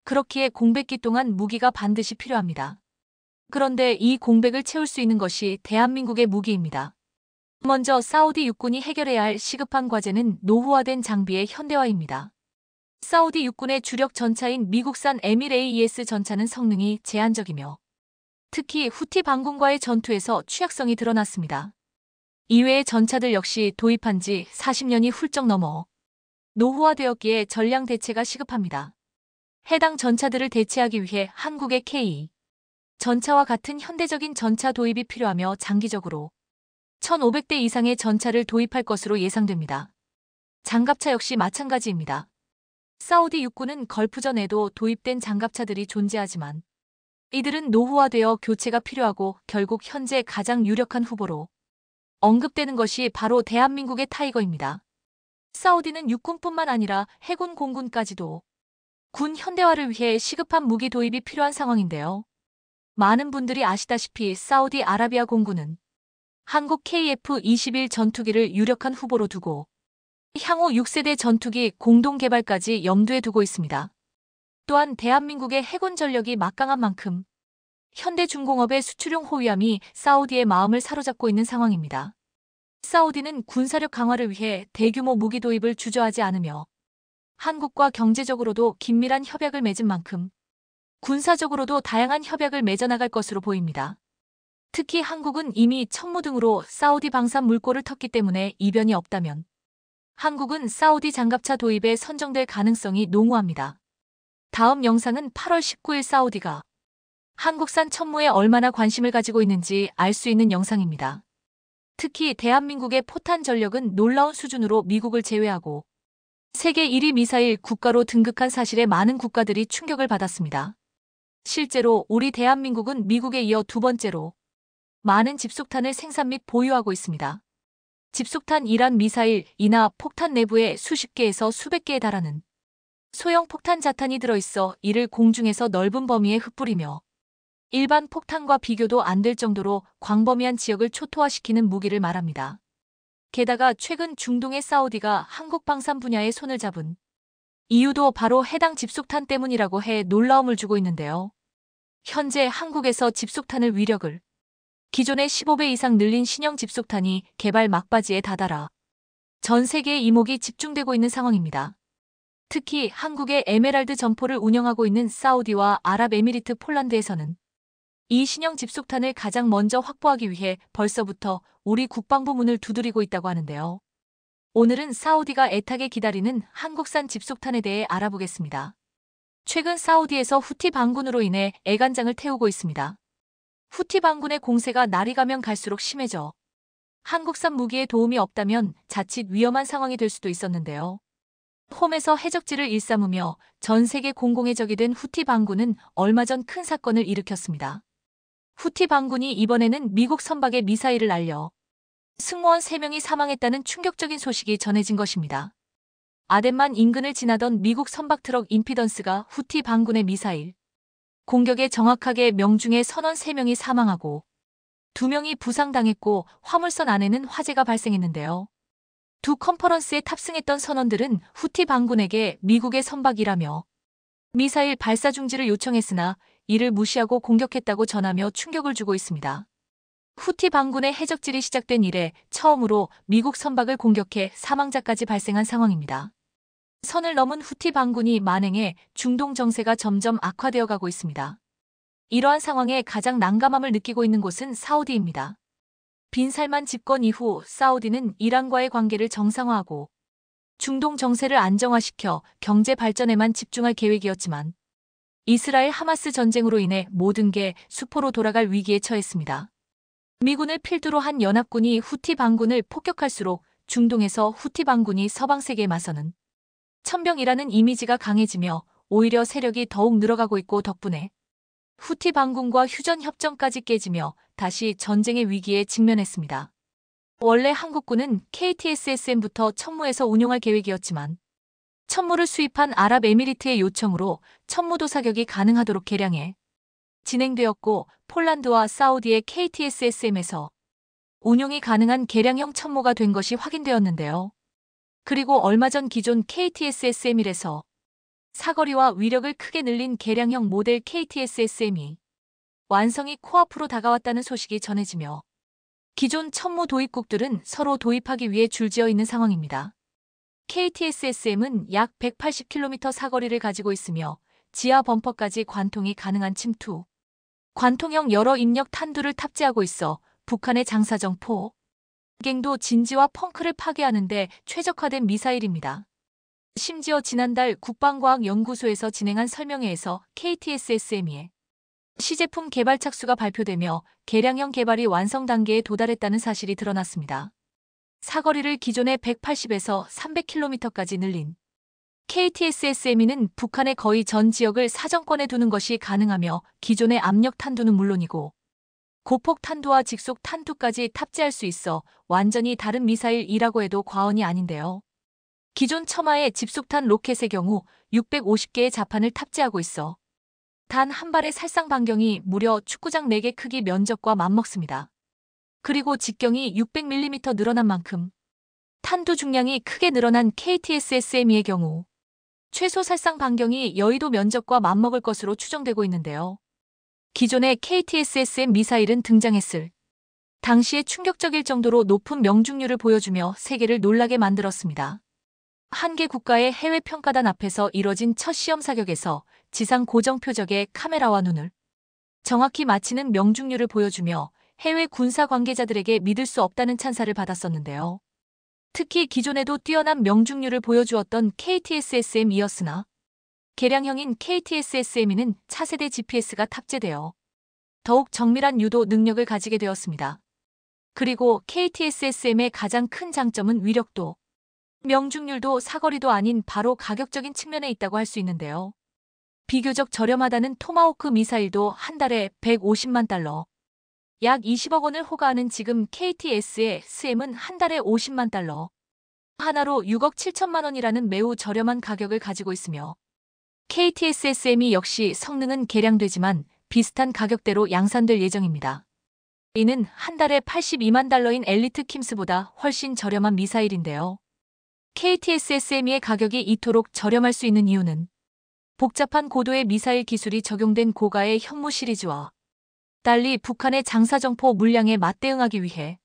그렇기에 공백기 동안 무기가 반드시 필요합니다. 그런데 이 공백을 채울 수 있는 것이 대한민국의 무기입니다. 먼저 사우디 육군이 해결해야 할 시급한 과제는 노후화된 장비의 현대화입니다. 사우디 육군의 주력 전차인 미국산 에밀 AES 전차는 성능이 제한적이며 특히 후티 반군과의 전투에서 취약성이 드러났습니다. 이외의 전차들 역시 도입한 지 40년이 훌쩍 넘어 노후화되었기에 전량 대체가 시급합니다. 해당 전차들을 대체하기 위해 한국의 K 전차와 같은 현대적인 전차 도입이 필요하며 장기적으로 1,500대 이상의 전차를 도입할 것으로 예상됩니다. 장갑차 역시 마찬가지입니다. 사우디 육군은 걸프전에도 도입된 장갑차들이 존재하지만 이들은 노후화되어 교체가 필요하고 결국 현재 가장 유력한 후보로 언급되는 것이 바로 대한민국의 타이거입니다. 사우디는 육군뿐만 아니라 해군 공군까지도 군 현대화를 위해 시급한 무기 도입이 필요한 상황인데요. 많은 분들이 아시다시피 사우디아라비아 공군은 한국 KF-21 전투기를 유력한 후보로 두고 향후 6세대 전투기 공동 개발까지 염두에 두고 있습니다. 또한 대한민국의 해군 전력이 막강한 만큼 현대중공업의 수출용 호위함이 사우디의 마음을 사로잡고 있는 상황입니다. 사우디는 군사력 강화를 위해 대규모 무기 도입을 주저하지 않으며 한국과 경제적으로도 긴밀한 협약을 맺은 만큼 군사적으로도 다양한 협약을 맺어나갈 것으로 보입니다. 특히 한국은 이미 천무 등으로 사우디 방산 물꼬를 텄기 때문에 이변이 없다면 한국은 사우디 장갑차 도입에 선정될 가능성이 농후합니다. 다음 영상은 8월 19일 사우디가 한국산 천무에 얼마나 관심을 가지고 있는지 알 수 있는 영상입니다. 특히 대한민국의 포탄 전력은 놀라운 수준으로 미국을 제외하고 세계 1위 미사일 국가로 등극한 사실에 많은 국가들이 충격을 받았습니다. 실제로 우리 대한민국은 미국에 이어 두 번째로 많은 집속탄을 생산 및 보유하고 있습니다. 집속탄이란 미사일이나 폭탄 내부에 수십 개에서 수백 개에 달하는 소형 폭탄 자탄이 들어있어 이를 공중에서 넓은 범위에 흩뿌리며 일반 폭탄과 비교도 안 될 정도로 광범위한 지역을 초토화시키는 무기를 말합니다. 게다가 최근 중동의 사우디가 한국 방산 분야에 손을 잡은 이유도 바로 해당 집속탄 때문이라고 해 놀라움을 주고 있는데요. 현재 한국에서 집속탄을 위력을 기존의 15배 이상 늘린 신형 집속탄이 개발 막바지에 다다라 전 세계의 이목이 집중되고 있는 상황입니다. 특히 한국의 에메랄드 점포를 운영하고 있는 사우디와 아랍에미리트 폴란드에서는 이 신형 집속탄을 가장 먼저 확보하기 위해 벌써부터 우리 국방부 문을 두드리고 있다고 하는데요. 오늘은 사우디가 애타게 기다리는 한국산 집속탄에 대해 알아보겠습니다. 최근 사우디에서 후티 반군으로 인해 애간장을 태우고 있습니다. 후티 반군의 공세가 날이 가면 갈수록 심해져 한국산 무기에 도움이 없다면 자칫 위험한 상황이 될 수도 있었는데요. 홈에서 해적지를 일삼으며 전 세계 공공의 적이 된 후티 반군은 얼마 전 큰 사건을 일으켰습니다. 후티 반군이 이번에는 미국 선박에 미사일을 날려 승무원 3명이 사망했다는 충격적인 소식이 전해진 것입니다. 아덴만 인근을 지나던 미국 선박 트럭 임피던스가 후티 반군의 미사일 공격에 정확하게 명중해 선원 3명이 사망하고 2명이 부상당했고 화물선 안에는 화재가 발생했는데요. 두 컨퍼런스에 탑승했던 선원들은 후티 반군에게 미국의 선박이라며 미사일 발사 중지를 요청했으나 이를 무시하고 공격했다고 전하며 충격을 주고 있습니다. 후티 반군의 해적질이 시작된 이래 처음으로 미국 선박을 공격해 사망자까지 발생한 상황입니다. 선을 넘은 후티 반군이 만행해 중동 정세가 점점 악화되어 가고 있습니다. 이러한 상황에 가장 난감함을 느끼고 있는 곳은 사우디입니다. 빈 살만 집권 이후 사우디는 이란과의 관계를 정상화하고 중동 정세를 안정화시켜 경제 발전에만 집중할 계획이었지만 이스라엘 하마스 전쟁으로 인해 모든 게 수포로 돌아갈 위기에 처했습니다. 미군을 필두로 한 연합군이 후티 반군을 폭격할수록 중동에서 후티 반군이 서방 세계에 맞서는 천병이라는 이미지가 강해지며 오히려 세력이 더욱 늘어가고 있고 덕분에 후티 반군과 휴전 협정까지 깨지며 다시 전쟁의 위기에 직면했습니다. 원래 한국군은 KTSSM부터 천무에서 운용할 계획이었지만 천무를 수입한 아랍에미리트의 요청으로 천무도 사격이 가능하도록 개량해 진행되었고 폴란드와 사우디의 KTSSM에서 운용이 가능한 개량형 천무가 된 것이 확인되었는데요. 그리고 얼마 전 기존 KTSSM1에서 사거리와 위력을 크게 늘린 개량형 모델 KTSSM이 완성이 코앞으로 다가왔다는 소식이 전해지며 기존 천무 도입국들은 서로 도입하기 위해 줄지어 있는 상황입니다. KTSSM은 약 180km 사거리를 가지고 있으며 지하 범퍼까지 관통이 가능한 침투, 관통형 여러 입력 탄두를 탑재하고 있어 북한의 장사정 포, 갱도 진지와 펑크를 파괴하는 데 최적화된 미사일입니다. 심지어 지난달 국방과학연구소에서 진행한 설명회에서 KTSSM의 시제품 개발 착수가 발표되며 개량형 개발이 완성 단계에 도달했다는 사실이 드러났습니다. 사거리를 기존의 180에서 300km까지 늘린 KTSSM은 북한의 거의 전 지역을 사정권에 두는 것이 가능하며 기존의 압력 탄두는 물론이고 고폭 탄두와 직속 탄두까지 탑재할 수 있어 완전히 다른 미사일이라고 해도 과언이 아닌데요. 기존 첨화의 집속탄 로켓의 경우 650개의 자판을 탑재하고 있어 단 한 발의 살상 반경이 무려 축구장 4개 크기 면적과 맞먹습니다. 그리고 직경이 600mm 늘어난 만큼 탄두 중량이 크게 늘어난 KTSSM의 경우 최소 살상 반경이 여의도 면적과 맞먹을 것으로 추정되고 있는데요. 기존의 KTSSM 미사일은 등장했을 당시에 충격적일 정도로 높은 명중률을 보여주며 세계를 놀라게 만들었습니다. 한 개 국가의 해외 평가단 앞에서 이뤄진 첫 시험 사격에서 지상 고정 표적에 카메라와 눈을 정확히 맞히는 명중률을 보여주며 해외 군사 관계자들에게 믿을 수 없다는 찬사를 받았었는데요. 특히 기존에도 뛰어난 명중률을 보여주었던 KTSSM이었으나 개량형인 KTSSM은 차세대 GPS가 탑재되어 더욱 정밀한 유도 능력을 가지게 되었습니다. 그리고 KTSSM의 가장 큰 장점은 위력도, 명중률도 사거리도 아닌 바로 가격적인 측면에 있다고 할 수 있는데요. 비교적 저렴하다는 토마호크 미사일도 한 달에 150만 달러, 약 20억 원을 호가하는 지금 KTSSM은 한 달에 50만 달러, 하나로 6억 7천만 원이라는 매우 저렴한 가격을 가지고 있으며 KTSSM이 역시 성능은 개량되지만 비슷한 가격대로 양산될 예정입니다. 이는 한 달에 82만 달러인 엘리트 킴스보다 훨씬 저렴한 미사일인데요. KTSSM의 가격이 이토록 저렴할 수 있는 이유는 복잡한 고도의 미사일 기술이 적용된 고가의 현무 시리즈와 달리 북한의 장사정포 물량에 맞대응하기 위해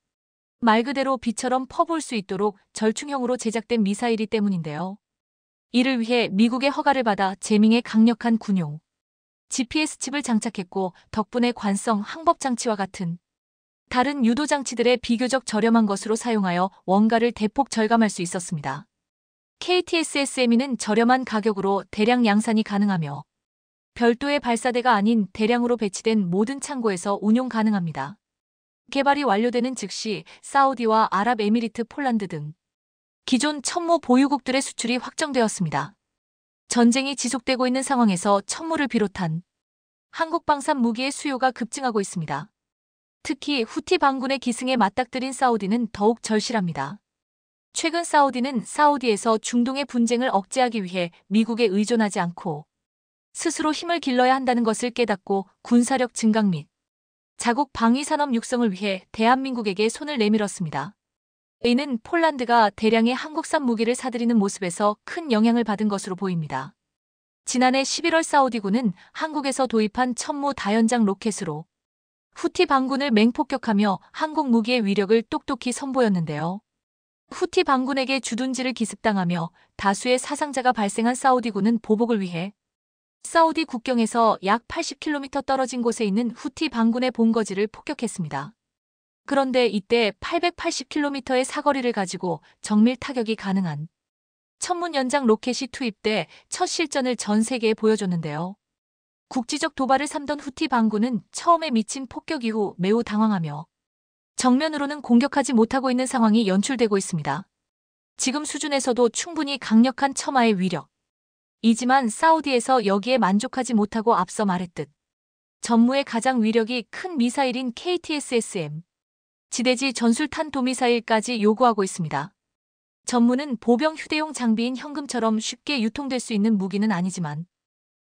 말 그대로 비처럼 퍼부을 수 있도록 절충형으로 제작된 미사일이 때문인데요. 이를 위해 미국의 허가를 받아 제밍의 강력한 군용 GPS 칩을 장착했고 덕분에 관성 항법 장치와 같은 다른 유도 장치들의 비교적 저렴한 것으로 사용하여 원가를 대폭 절감할 수 있었습니다. KTSSME는 저렴한 가격으로 대량 양산이 가능하며 별도의 발사대가 아닌 대량으로 배치된 모든 창고에서 운용 가능합니다. 개발이 완료되는 즉시 사우디와 아랍에미리트, 폴란드 등 기존 천무 보유국들의 수출이 확정되었습니다. 전쟁이 지속되고 있는 상황에서 천무를 비롯한 한국 방산 무기의 수요가 급증하고 있습니다. 특히 후티 반군의 기승에 맞닥뜨린 사우디는 더욱 절실합니다. 최근 사우디는 사우디에서 중동의 분쟁을 억제하기 위해 미국에 의존하지 않고 스스로 힘을 길러야 한다는 것을 깨닫고 군사력 증강 및 자국 방위산업 육성을 위해 대한민국에게 손을 내밀었습니다. 이는 폴란드가 대량의 한국산 무기를 사들이는 모습에서 큰 영향을 받은 것으로 보입니다. 지난해 11월 사우디군은 한국에서 도입한 천무 다연장 로켓으로 후티 반군을 맹폭격하며 한국 무기의 위력을 똑똑히 선보였는데요. 후티 반군에게 주둔지를 기습당하며 다수의 사상자가 발생한 사우디군은 보복을 위해 사우디 국경에서 약 80km 떨어진 곳에 있는 후티 반군의 본거지를 폭격했습니다. 그런데 이때 880km의 사거리를 가지고 정밀 타격이 가능한 천문 연장 로켓이 투입돼 첫 실전을 전 세계에 보여줬는데요. 국지적 도발을 삼던 후티 반군은 처음에 미친 폭격 이후 매우 당황하며 정면으로는 공격하지 못하고 있는 상황이 연출되고 있습니다. 지금 수준에서도 충분히 강력한 첨화의 위력이지만 사우디에서 여기에 만족하지 못하고 앞서 말했듯 전무의 가장 위력이 큰 미사일인 KTSSM 지대지 전술탄 도미사일까지 요구하고 있습니다. 전무는 보병 휴대용 장비인 현금처럼 쉽게 유통될 수 있는 무기는 아니지만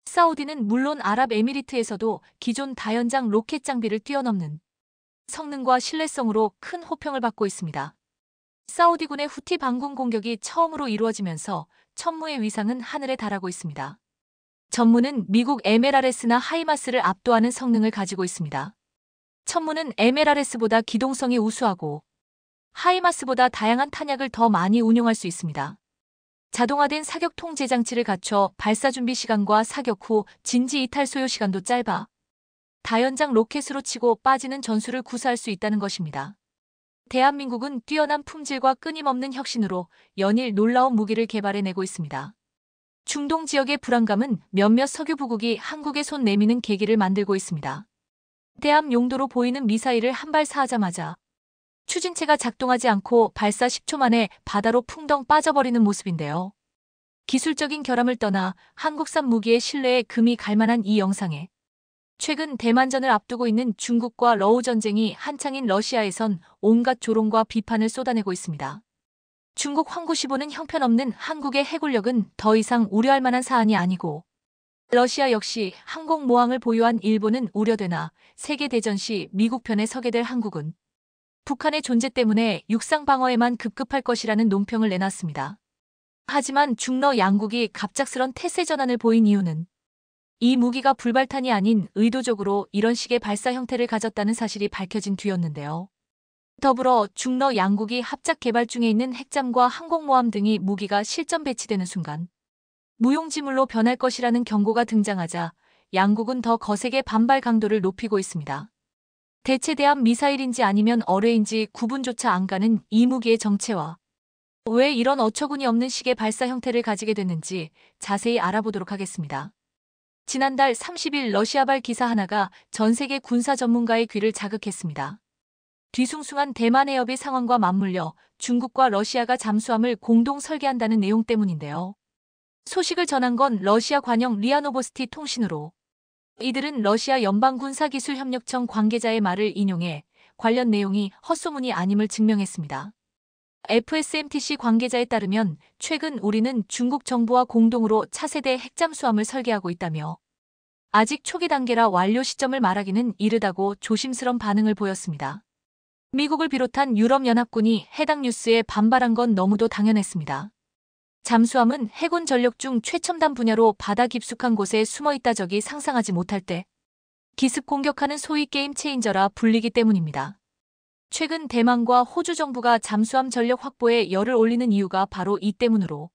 사우디는 물론 아랍에미리트에서도 기존 다연장 로켓 장비를 뛰어넘는 성능과 신뢰성으로 큰 호평을 받고 있습니다. 사우디군의 후티 반군 공격이 처음으로 이루어지면서 천무의 위상은 하늘에 달하고 있습니다. 전무는 미국 MLRS나 하이마스를 압도하는 성능을 가지고 있습니다. 천무는 MLRS보다 기동성이 우수하고 하이마스보다 다양한 탄약을 더 많이 운용할 수 있습니다. 자동화된 사격 통제 장치를 갖춰 발사 준비 시간과 사격 후 진지 이탈 소요 시간도 짧아 다연장 로켓으로 치고 빠지는 전술을 구사할 수 있다는 것입니다. 대한민국은 뛰어난 품질과 끊임없는 혁신으로 연일 놀라운 무기를 개발해내고 있습니다. 중동 지역의 불안감은 몇몇 석유부국이 한국에 손 내미는 계기를 만들고 있습니다. 대함 용도로 보이는 미사일을 한 발 쏴자마자 추진체가 작동하지 않고 발사 10초 만에 바다로 풍덩 빠져버리는 모습인데요. 기술적인 결함을 떠나 한국산 무기의 신뢰에 금이 갈 만한 이 영상에 최근 대만전을 앞두고 있는 중국과 러우 전쟁이 한창인 러시아에선 온갖 조롱과 비판을 쏟아내고 있습니다. 중국 황구시보는 형편없는 한국의 해군력은 더 이상 우려할 만한 사안이 아니고 러시아 역시 항공모함을 보유한 일본은 우려되나 세계대전 시 미국 편에 서게 될 한국은 북한의 존재 때문에 육상 방어에만 급급할 것이라는 논평을 내놨습니다. 하지만 중러 양국이 갑작스런 태세 전환을 보인 이유는 이 무기가 불발탄이 아닌 의도적으로 이런 식의 발사 형태를 가졌다는 사실이 밝혀진 뒤였는데요. 더불어 중러 양국이 합작 개발 중에 있는 핵잠과 항공모함 등이 무기가 실전 배치되는 순간 무용지물로 변할 것이라는 경고가 등장하자 양국은 더 거세게 반발 강도를 높이고 있습니다. 대체 대함 미사일인지 아니면 어뢰인지 구분조차 안 가는 이 무기의 정체와 왜 이런 어처구니 없는 식의 발사 형태를 가지게 됐는지 자세히 알아보도록 하겠습니다. 지난달 30일 러시아발 기사 하나가 전 세계 군사 전문가의 귀를 자극했습니다. 뒤숭숭한 대만 해협의 상황과 맞물려 중국과 러시아가 잠수함을 공동 설계한다는 내용 때문인데요. 소식을 전한 건 러시아 관영 리아 노보스티 통신으로 이들은 러시아 연방군사기술협력청 관계자의 말을 인용해 관련 내용이 헛소문이 아님을 증명했습니다. FSMTC 관계자에 따르면 최근 우리는 중국 정부와 공동으로 차세대 핵잠수함을 설계하고 있다며 아직 초기 단계라 완료 시점을 말하기는 이르다고 조심스런 반응을 보였습니다. 미국을 비롯한 유럽연합군이 해당 뉴스에 반발한 건 너무도 당연했습니다. 잠수함은 해군 전력 중 최첨단 분야로 바다 깊숙한 곳에 숨어있다 적이 상상하지 못할 때 기습 공격하는 소위 게임 체인저라 불리기 때문입니다. 최근 대만과 호주 정부가 잠수함 전력 확보에 열을 올리는 이유가 바로 이 때문으로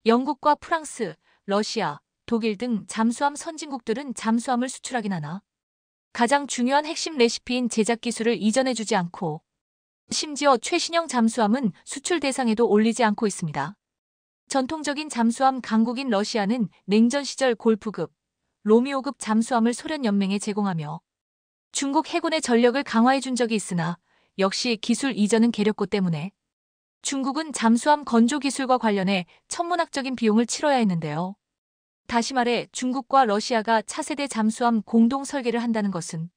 영국과 프랑스, 러시아, 독일 등 잠수함 선진국들은 잠수함을 수출하긴 하나 가장 중요한 핵심 레시피인 제작 기술을 이전해주지 않고 심지어 최신형 잠수함은 수출 대상에도 올리지 않고 있습니다. 전통적인 잠수함 강국인 러시아는 냉전 시절 골프급, 로미오급 잠수함을 소련 연맹에 제공하며 중국 해군의 전력을 강화해준 적이 있으나 역시 기술 이전은 계렸고 때문에 중국은 잠수함 건조 기술과 관련해 천문학적인 비용을 치러야 했는데요. 다시 말해 중국과 러시아가 차세대 잠수함 공동 설계를 한다는 것은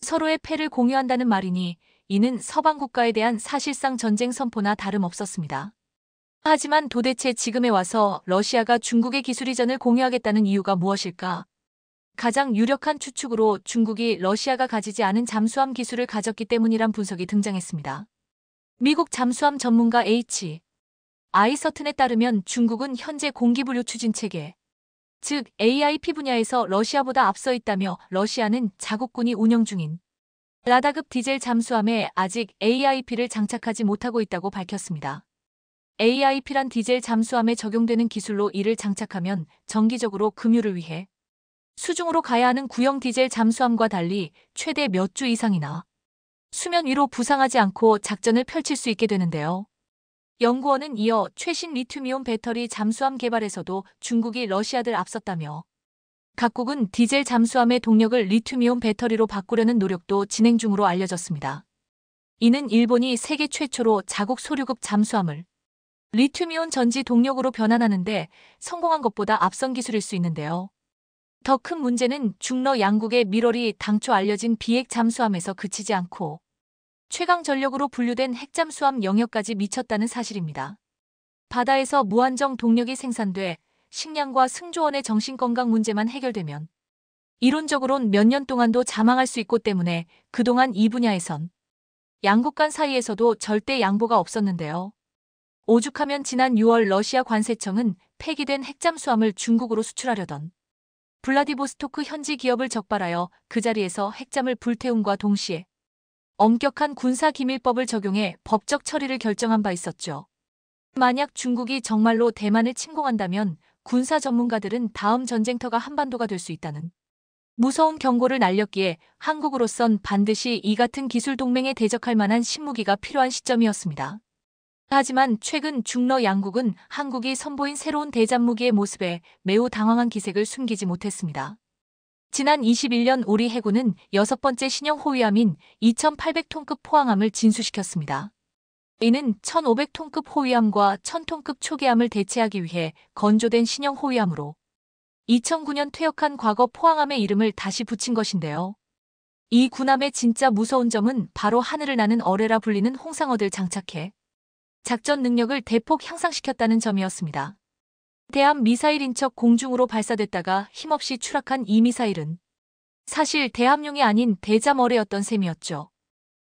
서로의 패를 공유한다는 말이니 이는 서방 국가에 대한 사실상 전쟁 선포나 다름없었습니다. 하지만 도대체 지금에 와서 러시아가 중국의 기술 이전을 공유하겠다는 이유가 무엇일까? 가장 유력한 추측으로 중국이 러시아가 가지지 않은 잠수함 기술을 가졌기 때문이란 분석이 등장했습니다. 미국 잠수함 전문가 H. 아이서튼에 따르면 중국은 현재 공기분류 추진 체계, 즉 AIP 분야에서 러시아보다 앞서 있다며 러시아는 자국군이 운영 중인 라다급 디젤 잠수함에 아직 AIP를 장착하지 못하고 있다고 밝혔습니다. AIP란 디젤 잠수함에 적용되는 기술로 이를 장착하면 정기적으로 금유를 위해 수중으로 가야 하는 구형 디젤 잠수함과 달리 최대 몇 주 이상이나 수면 위로 부상하지 않고 작전을 펼칠 수 있게 되는데요. 연구원은 이어 최신 리튬이온 배터리 잠수함 개발에서도 중국이 러시아를 앞섰다며 각국은 디젤 잠수함의 동력을 리튬이온 배터리로 바꾸려는 노력도 진행 중으로 알려졌습니다. 이는 일본이 세계 최초로 자국 소류급 잠수함을 리튬이온 전지 동력으로 변환하는데 성공한 것보다 앞선 기술일 수 있는데요. 더 큰 문제는 중러 양국의 밀월이 당초 알려진 비핵 잠수함에서 그치지 않고 최강 전력으로 분류된 핵잠수함 영역까지 미쳤다는 사실입니다. 바다에서 무한정 동력이 생산돼 식량과 승조원의 정신건강 문제만 해결되면 이론적으론 몇 년 동안도 자망할 수 있고 때문에 그동안 이 분야에선 양국 간 사이에서도 절대 양보가 없었는데요. 오죽하면 지난 6월 러시아 관세청은 폐기된 핵잠수함을 중국으로 수출하려던 블라디보스토크 현지 기업을 적발하여 그 자리에서 핵잠을 불태움과 동시에 엄격한 군사기밀법을 적용해 법적 처리를 결정한 바 있었죠. 만약 중국이 정말로 대만을 침공한다면 군사 전문가들은 다음 전쟁터가 한반도가 될 수 있다는 무서운 경고를 날렸기에 한국으로선 반드시 이 같은 기술 동맹에 대적할 만한 신무기가 필요한 시점이었습니다. 하지만 최근 중러 양국은 한국이 선보인 새로운 대잠무기의 모습에 매우 당황한 기색을 숨기지 못했습니다. 지난 21년 우리 해군은 6번째 신형 호위함인 2800톤급 포항함을 진수시켰습니다. 이는 1500톤급 호위함과 1000톤급 초계함을 대체하기 위해 건조된 신형 호위함으로 2009년 퇴역한 과거 포항함의 이름을 다시 붙인 것인데요. 이 군함의 진짜 무서운 점은 바로 하늘을 나는 어뢰라 불리는 홍상어들 장착해 작전 능력을 대폭 향상시켰다는 점이었습니다. 대함 미사일인 척 공중으로 발사됐다가 힘없이 추락한 이 미사일은 사실 대함용이 아닌 대잠 어뢰였던 셈이었죠.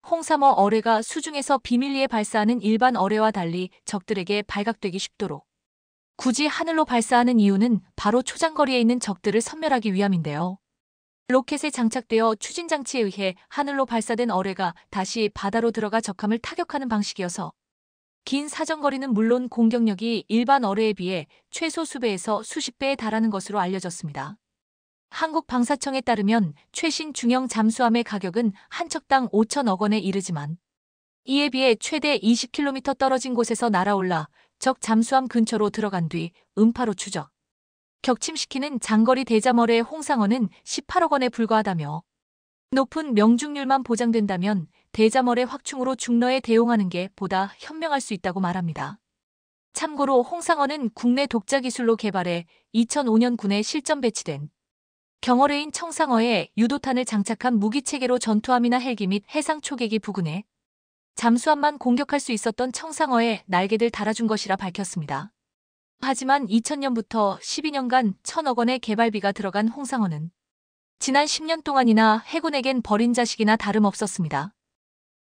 홍삼어 어뢰가 수중에서 비밀리에 발사하는 일반 어뢰와 달리 적들에게 발각되기 쉽도록 굳이 하늘로 발사하는 이유는 바로 초장거리에 있는 적들을 섬멸하기 위함인데요. 로켓에 장착되어 추진장치에 의해 하늘로 발사된 어뢰가 다시 바다로 들어가 적함을 타격하는 방식이어서 긴 사정거리는 물론 공격력이 일반 어뢰에 비해 최소 수배에서 수십 배에 달하는 것으로 알려졌습니다. 한국방사청에 따르면 최신 중형 잠수함의 가격은 한 척당 5천억 원에 이르지만 이에 비해 최대 20km 떨어진 곳에서 날아올라 적 잠수함 근처로 들어간 뒤 음파로 추적, 격침시키는 장거리 대잠어뢰의 홍상어는 18억 원에 불과하다며 높은 명중률만 보장된다면 대잠어뢰 확충으로 중러에 대용하는 게 보다 현명할 수 있다고 말합니다. 참고로 홍상어는 국내 독자 기술로 개발해 2005년 군에 실전 배치된 경어뢰인 청상어에 유도탄을 장착한 무기체계로 전투함이나 헬기 및 해상 초계기 부근에 잠수함만 공격할 수 있었던 청상어에 날개를 달아준 것이라 밝혔습니다. 하지만 2000년부터 12년간 1,000억 원의 개발비가 들어간 홍상어는 지난 10년 동안이나 해군에겐 버린 자식이나 다름없었습니다.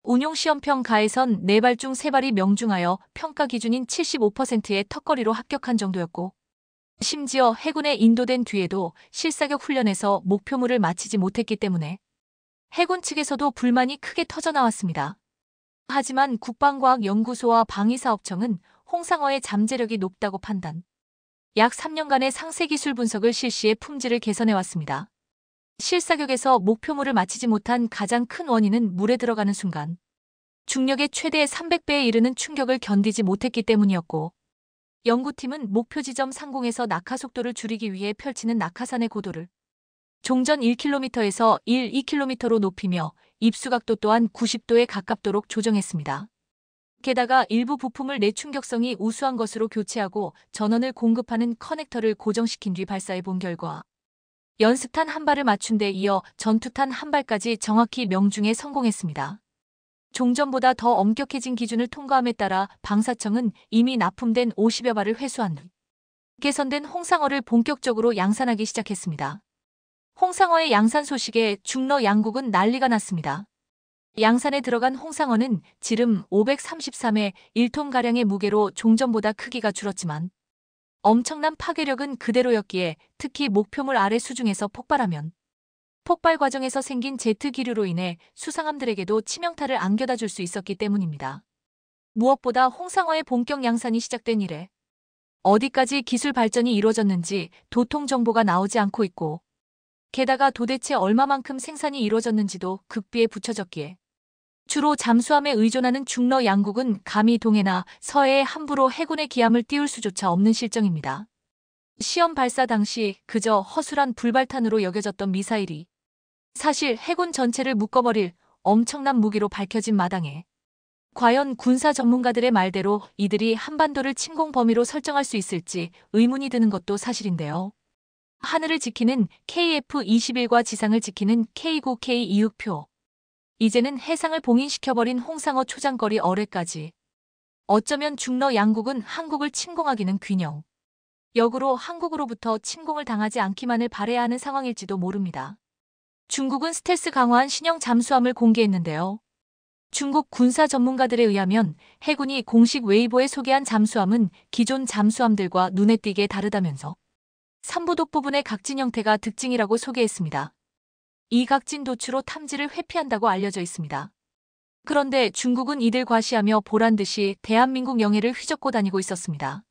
운용시험평가에선 4발 중 3발이 명중하여 평가 기준인 75%의 턱걸이로 합격한 정도였고 심지어 해군에 인도된 뒤에도 실사격 훈련에서 목표물을 마치지 못했기 때문에 해군 측에서도 불만이 크게 터져나왔습니다. 하지만 국방과학연구소와 방위사업청은 홍상어의 잠재력이 높다고 판단, 약 3년간의 상세 기술 분석을 실시해 품질을 개선해왔습니다. 실사격에서 목표물을 맞히지 못한 가장 큰 원인은 물에 들어가는 순간 중력의 최대 300배에 이르는 충격을 견디지 못했기 때문이었고, 연구팀은 목표 지점 상공에서 낙하 속도를 줄이기 위해 펼치는 낙하산의 고도를 종전 1km에서 2km로 높이며 입수각도 또한 90도에 가깝도록 조정했습니다. 게다가 일부 부품을 내충격성이 우수한 것으로 교체하고 전원을 공급하는 커넥터를 고정시킨 뒤 발사해 본 결과 연습탄 한 발을 맞춘 데 이어 전투탄 한 발까지 정확히 명중에 성공했습니다. 종전보다 더 엄격해진 기준을 통과함에 따라 방사청은 이미 납품된 50여 발을 회수한 후 개선된 홍상어를 본격적으로 양산하기 시작했습니다. 홍상어의 양산 소식에 중러 양국은 난리가 났습니다. 양산에 들어간 홍상어는 지름 533에 1톤가량의 무게로 종전보다 크기가 줄었지만 엄청난 파괴력은 그대로였기에 특히 목표물 아래 수중에서 폭발하면 폭발 과정에서 생긴 제트 기류로 인해 수상함들에게도 치명타를 안겨다 줄 수 있었기 때문입니다. 무엇보다 홍상어의 본격 양산이 시작된 이래 어디까지 기술 발전이 이루어졌는지 도통 정보가 나오지 않고 있고, 게다가 도대체 얼마만큼 생산이 이루어졌는지도 극비에 붙여졌기에 주로 잠수함에 의존하는 중러 양국은 감히 동해나 서해에 함부로 해군의 기함을 띄울 수조차 없는 실정입니다. 시험 발사 당시 그저 허술한 불발탄으로 여겨졌던 미사일이 사실 해군 전체를 묶어버릴 엄청난 무기로 밝혀진 마당에 과연 군사 전문가들의 말대로 이들이 한반도를 침공 범위로 설정할 수 있을지 의문이 드는 것도 사실인데요. 하늘을 지키는 KF-21과 지상을 지키는 K9K 이륙표. 이제는 해상을 봉인시켜버린 홍상어 초장거리 어뢰까지. 어쩌면 중러 양국은 한국을 침공하기는 균형. 역으로 한국으로부터 침공을 당하지 않기만을 바라야 하는 상황일지도 모릅니다. 중국은 스텔스 강화한 신형 잠수함을 공개했는데요. 중국 군사 전문가들에 의하면 해군이 공식 웨이보에 소개한 잠수함은 기존 잠수함들과 눈에 띄게 다르다면서 삼부독 부분의 각진 형태가 특징이라고 소개했습니다. 이 각진 도추로 탐지를 회피한다고 알려져 있습니다. 그런데 중국은 이들 과시하며 보란듯이 대한민국 영해를 휘젓고 다니고 있었습니다.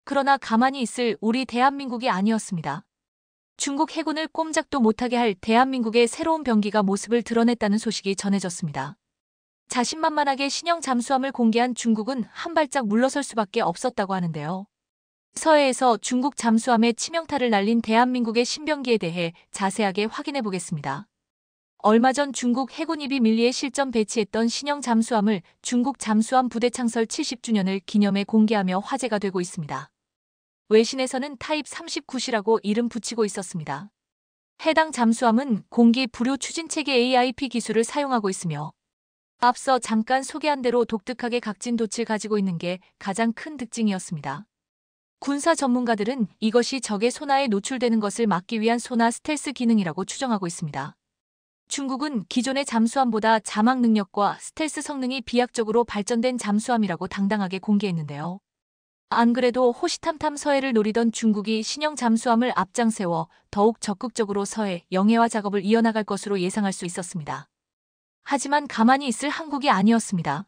그러나 가만히 있을 우리 대한민국이 아니었습니다. 중국 해군을 꼼짝도 못하게 할 대한민국의 새로운 병기가 모습을 드러냈다는 소식이 전해졌습니다. 자신만만하게 신형 잠수함을 공개한 중국은 한 발짝 물러설 수밖에 없었다고 하는데요. 서해에서 중국 잠수함에 치명타를 날린 대한민국의 신병기에 대해 자세하게 확인해 보겠습니다. 얼마 전 중국 해군입이 밀리에 실전 배치했던 신형 잠수함을 중국 잠수함 부대 창설 70주년을 기념해 공개하며 화제가 되고 있습니다. 외신에서는 타입 39C라고 이름 붙이고 있었습니다. 해당 잠수함은 공기 부류 추진체계 AIP 기술을 사용하고 있으며 앞서 잠깐 소개한 대로 독특하게 각진 돛을 가지고 있는 게 가장 큰 특징이었습니다. 군사 전문가들은 이것이 적의 소나에 노출되는 것을 막기 위한 소나 스텔스 기능이라고 추정하고 있습니다. 중국은 기존의 잠수함보다 자막 능력과 스텔스 성능이 비약적으로 발전된 잠수함이라고 당당하게 공개했는데요. 안 그래도 호시탐탐 서해를 노리던 중국이 신형 잠수함을 앞장세워 더욱 적극적으로 서해 영해화 작업을 이어나갈 것으로 예상할 수 있었습니다. 하지만 가만히 있을 한국이 아니었습니다.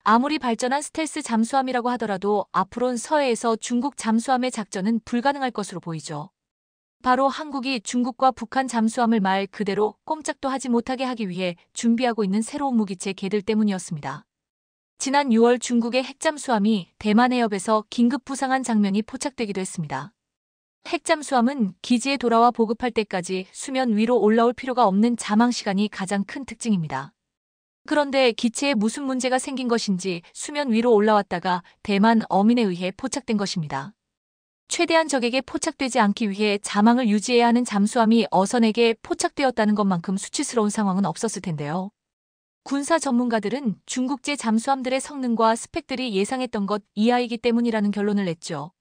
아무리 발전한 스텔스 잠수함이라고 하더라도 앞으론 서해에서 중국 잠수함의 작전은 불가능할 것으로 보이죠. 바로 한국이 중국과 북한 잠수함을 말 그대로 꼼짝도 하지 못하게 하기 위해 준비하고 있는 새로운 무기체 개들 때문이었습니다. 지난 6월 중국의 핵잠수함이 대만 해협에서 긴급 부상한 장면이 포착되기도 했습니다. 핵잠수함은 기지에 돌아와 보급할 때까지 수면 위로 올라올 필요가 없는 자망 시간이 가장 큰 특징입니다. 그런데 기체에 무슨 문제가 생긴 것인지 수면 위로 올라왔다가 대만 어민에 의해 포착된 것입니다. 최대한 적에게 포착되지 않기 위해 자망을 유지해야 하는 잠수함이 어선에게 포착되었다는 것만큼 수치스러운 상황은 없었을 텐데요. 군사 전문가들은 중국제 잠수함들의 성능과 스펙들이 예상했던 것 이하이기 때문이라는 결론을 냈죠.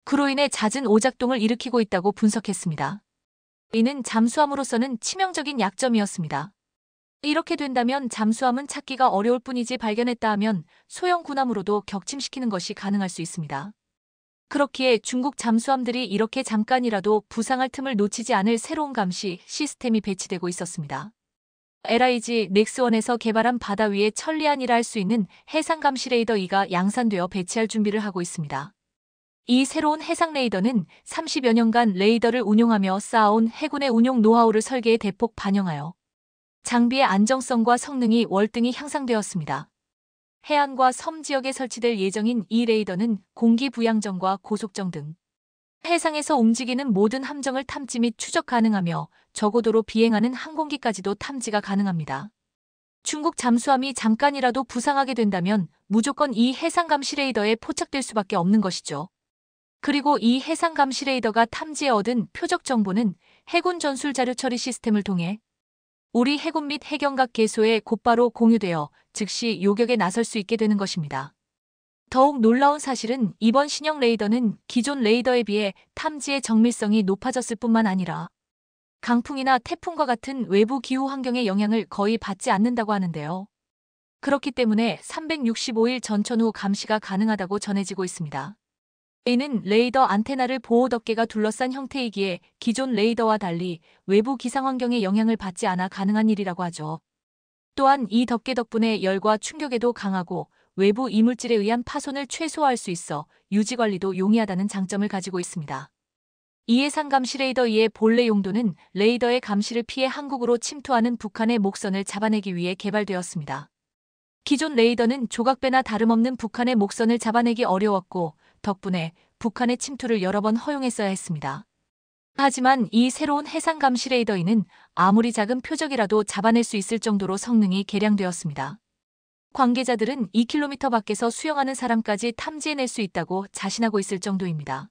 그로 인해 잦은 오작동을 일으키고 있다고 분석했습니다. 이는 잠수함으로서는 치명적인 약점이었습니다. 이렇게 된다면 잠수함은 찾기가 어려울 뿐이지 발견했다 하면 소형 군함으로도 격침시키는 것이 가능할 수 있습니다. 그렇기에 중국 잠수함들이 이렇게 잠깐이라도 부상할 틈을 놓치지 않을 새로운 감시 시스템이 배치되고 있었습니다. LIG 넥스원에서 개발한 바다 위에 천리안이라 할 수 있는 해상 감시 레이더 2가 양산되어 배치할 준비를 하고 있습니다. 이 새로운 해상 레이더는 30여 년간 레이더를 운용하며 쌓아온 해군의 운용 노하우를 설계에 대폭 반영하여 장비의 안정성과 성능이 월등히 향상되었습니다. 해안과 섬 지역에 설치될 예정인 이 레이더는 공기 부양정과 고속정 등 해상에서 움직이는 모든 함정을 탐지 및 추적 가능하며 저고도로 비행하는 항공기까지도 탐지가 가능합니다. 중국 잠수함이 잠깐이라도 부상하게 된다면 무조건 이 해상 감시 레이더에 포착될 수밖에 없는 것이죠. 그리고 이 해상 감시 레이더가 탐지해 얻은 표적 정보는 해군 전술 자료 처리 시스템을 통해 우리 해군 및 해경각 개소에 곧바로 공유되어 즉시 요격에 나설 수 있게 되는 것입니다. 더욱 놀라운 사실은 이번 신형 레이더는 기존 레이더에 비해 탐지의 정밀성이 높아졌을 뿐만 아니라 강풍이나 태풍과 같은 외부 기후 환경의 영향을 거의 받지 않는다고 하는데요. 그렇기 때문에 365일 전천 후 감시가 가능하다고 전해지고 있습니다. 이는 레이더 안테나를 보호 덮개가 둘러싼 형태이기에 기존 레이더와 달리 외부 기상 환경의 영향을 받지 않아 가능한 일이라고 하죠. 또한 이 덮개 덕분에 열과 충격에도 강하고 외부 이물질에 의한 파손을 최소화할 수 있어 유지 관리도 용이하다는 장점을 가지고 있습니다. 이 해상 감시 레이더 2의 본래 용도는 레이더의 감시를 피해 한국으로 침투하는 북한의 목선을 잡아내기 위해 개발되었습니다. 기존 레이더는 조각배나 다름없는 북한의 목선을 잡아내기 어려웠고 덕분에 북한의 침투를 여러 번 허용했어야 했습니다. 하지만 이 새로운 해상 감시 레이더 2는 아무리 작은 표적이라도 잡아낼 수 있을 정도로 성능이 개량되었습니다. 관계자들은 2km 밖에서 수영하는 사람까지 탐지해낼 수 있다고 자신하고 있을 정도입니다.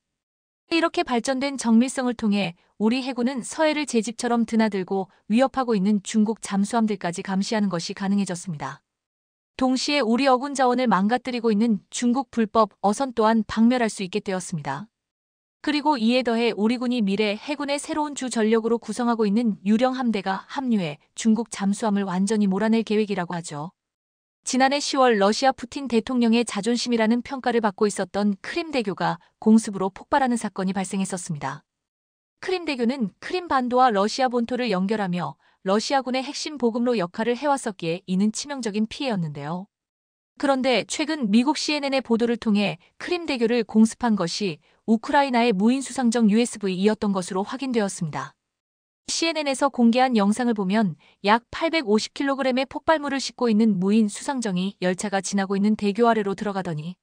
이렇게 발전된 정밀성을 통해 우리 해군은 서해를 제 집처럼 드나들고 위협하고 있는 중국 잠수함들까지 감시하는 것이 가능해졌습니다. 동시에 우리 어군 자원을 망가뜨리고 있는 중국 불법 어선 또한 박멸할 수 있게 되었습니다. 그리고 이에 더해 우리 군이 미래 해군의 새로운 주 전력으로 구성하고 있는 유령 함대가 합류해 중국 잠수함을 완전히 몰아낼 계획이라고 하죠. 지난해 10월 러시아 푸틴 대통령의 자존심이라는 평가를 받고 있었던 크림대교가 공습으로 폭발하는 사건이 발생했었습니다. 크림대교는 크림 반도와 러시아 본토를 연결하며 러시아군의 핵심 보급로 역할을 해왔었기에 이는 치명적인 피해였는데요. 그런데 최근 미국 CNN의 보도를 통해 크림대교를 공습한 것이 우크라이나의 무인수상정 USV이었던 것으로 확인되었습니다. CNN에서 공개한 영상을 보면 약 850kg의 폭발물을 싣고 있는 무인 수상정이 열차가 지나고 있는 대교 아래로 들어가더니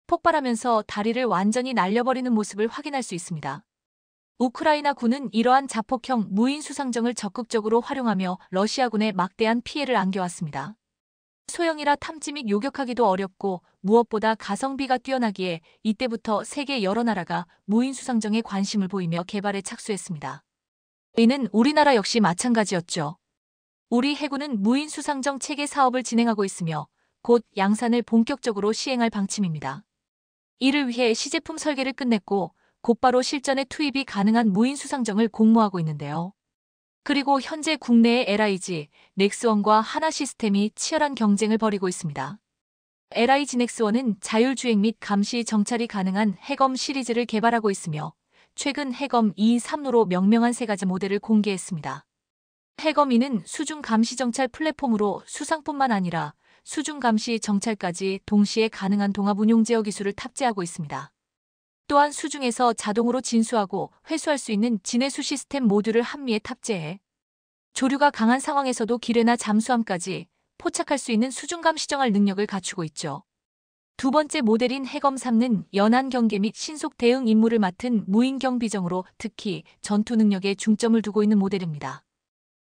폭발하면서 다리를 완전히 날려버리는 모습을 확인할 수 있습니다. 우크라이나 군은 이러한 자폭형 무인 수상정을 적극적으로 활용하며 러시아군에 막대한 피해를 안겨왔습니다. 소형이라 탐지 및 요격하기도 어렵고 무엇보다 가성비가 뛰어나기에 이때부터 세계 여러 나라가 무인 수상정에 관심을 보이며 개발에 착수했습니다. 이는 우리나라 역시 마찬가지였죠. 우리 해군은 무인 수상정 체계 사업을 진행하고 있으며 곧 양산을 본격적으로 시행할 방침입니다. 이를 위해 시제품 설계를 끝냈고 곧바로 실전에 투입이 가능한 무인 수상정을 공모하고 있는데요. 그리고 현재 국내의 LIG, 넥스원과 하나시스템이 치열한 경쟁을 벌이고 있습니다. LIG 넥스원은 자율주행 및 감시 정찰이 가능한 해검 시리즈를 개발하고 있으며 최근 해검 2, 3루로 명명한 3가지 모델을 공개했습니다. 해검 2는 수중 감시 정찰 플랫폼으로 수상뿐만 아니라 수중 감시 정찰까지 동시에 가능한 동합 운용 제어 기술을 탑재하고 있습니다. 또한 수중에서 자동으로 진수하고 회수할 수 있는 진해수 시스템 모듈을 함미에 탑재해 조류가 강한 상황에서도 기뢰나 잠수함까지 포착할 수 있는 수중 감시정할 능력을 갖추고 있죠. 두 번째 모델인 해검 3는 연안 경계 및 신속 대응 임무를 맡은 무인 경비정으로 특히 전투 능력에 중점을 두고 있는 모델입니다.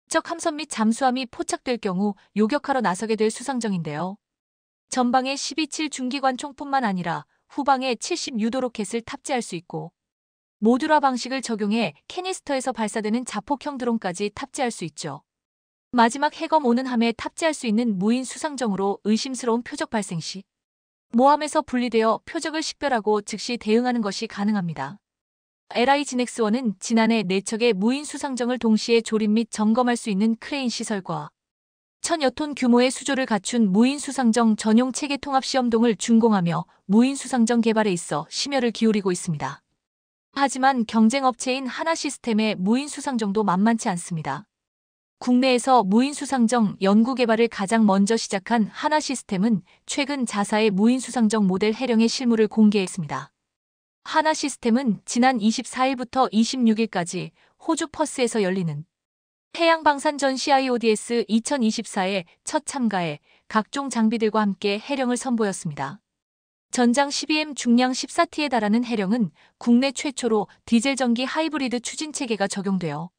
적 함선 및 잠수함이 포착될 경우 요격하러 나서게 될 수상정인데요. 전방에 12.7 중기관총뿐만 아니라 후방에 70유도 로켓을 탑재할 수 있고 모듈화 방식을 적용해 캐니스터에서 발사되는 자폭형 드론까지 탑재할 수 있죠. 마지막 해검 5는 함에 탑재할 수 있는 무인 수상정으로 의심스러운 표적 발생 시 모함에서 분리되어 표적을 식별하고 즉시 대응하는 것이 가능합니다. LIG 넥스원은 지난해 4척의 무인 수상정을 동시에 조립 및 점검할 수 있는 크레인 시설과 1000여 톤 규모의 수조를 갖춘 무인 수상정 전용 체계 통합 시험동을 준공하며 무인 수상정 개발에 있어 심혈을 기울이고 있습니다. 하지만 경쟁 업체인 하나시스템의 무인 수상정도 만만치 않습니다. 국내에서 무인 수상정 연구 개발을 가장 먼저 시작한 하나시스템은 최근 자사의 무인 수상정 모델 해령의 실물을 공개했습니다. 하나시스템은 지난 24일부터 26일까지 호주 퍼스에서 열리는 해양방산전 CIODS 2024에 첫 참가해 각종 장비들과 함께 해령을 선보였습니다. 전장 12M 중량 14T에 달하는 해령은 국내 최초로 디젤 전기 하이브리드 추진 체계가 적용되어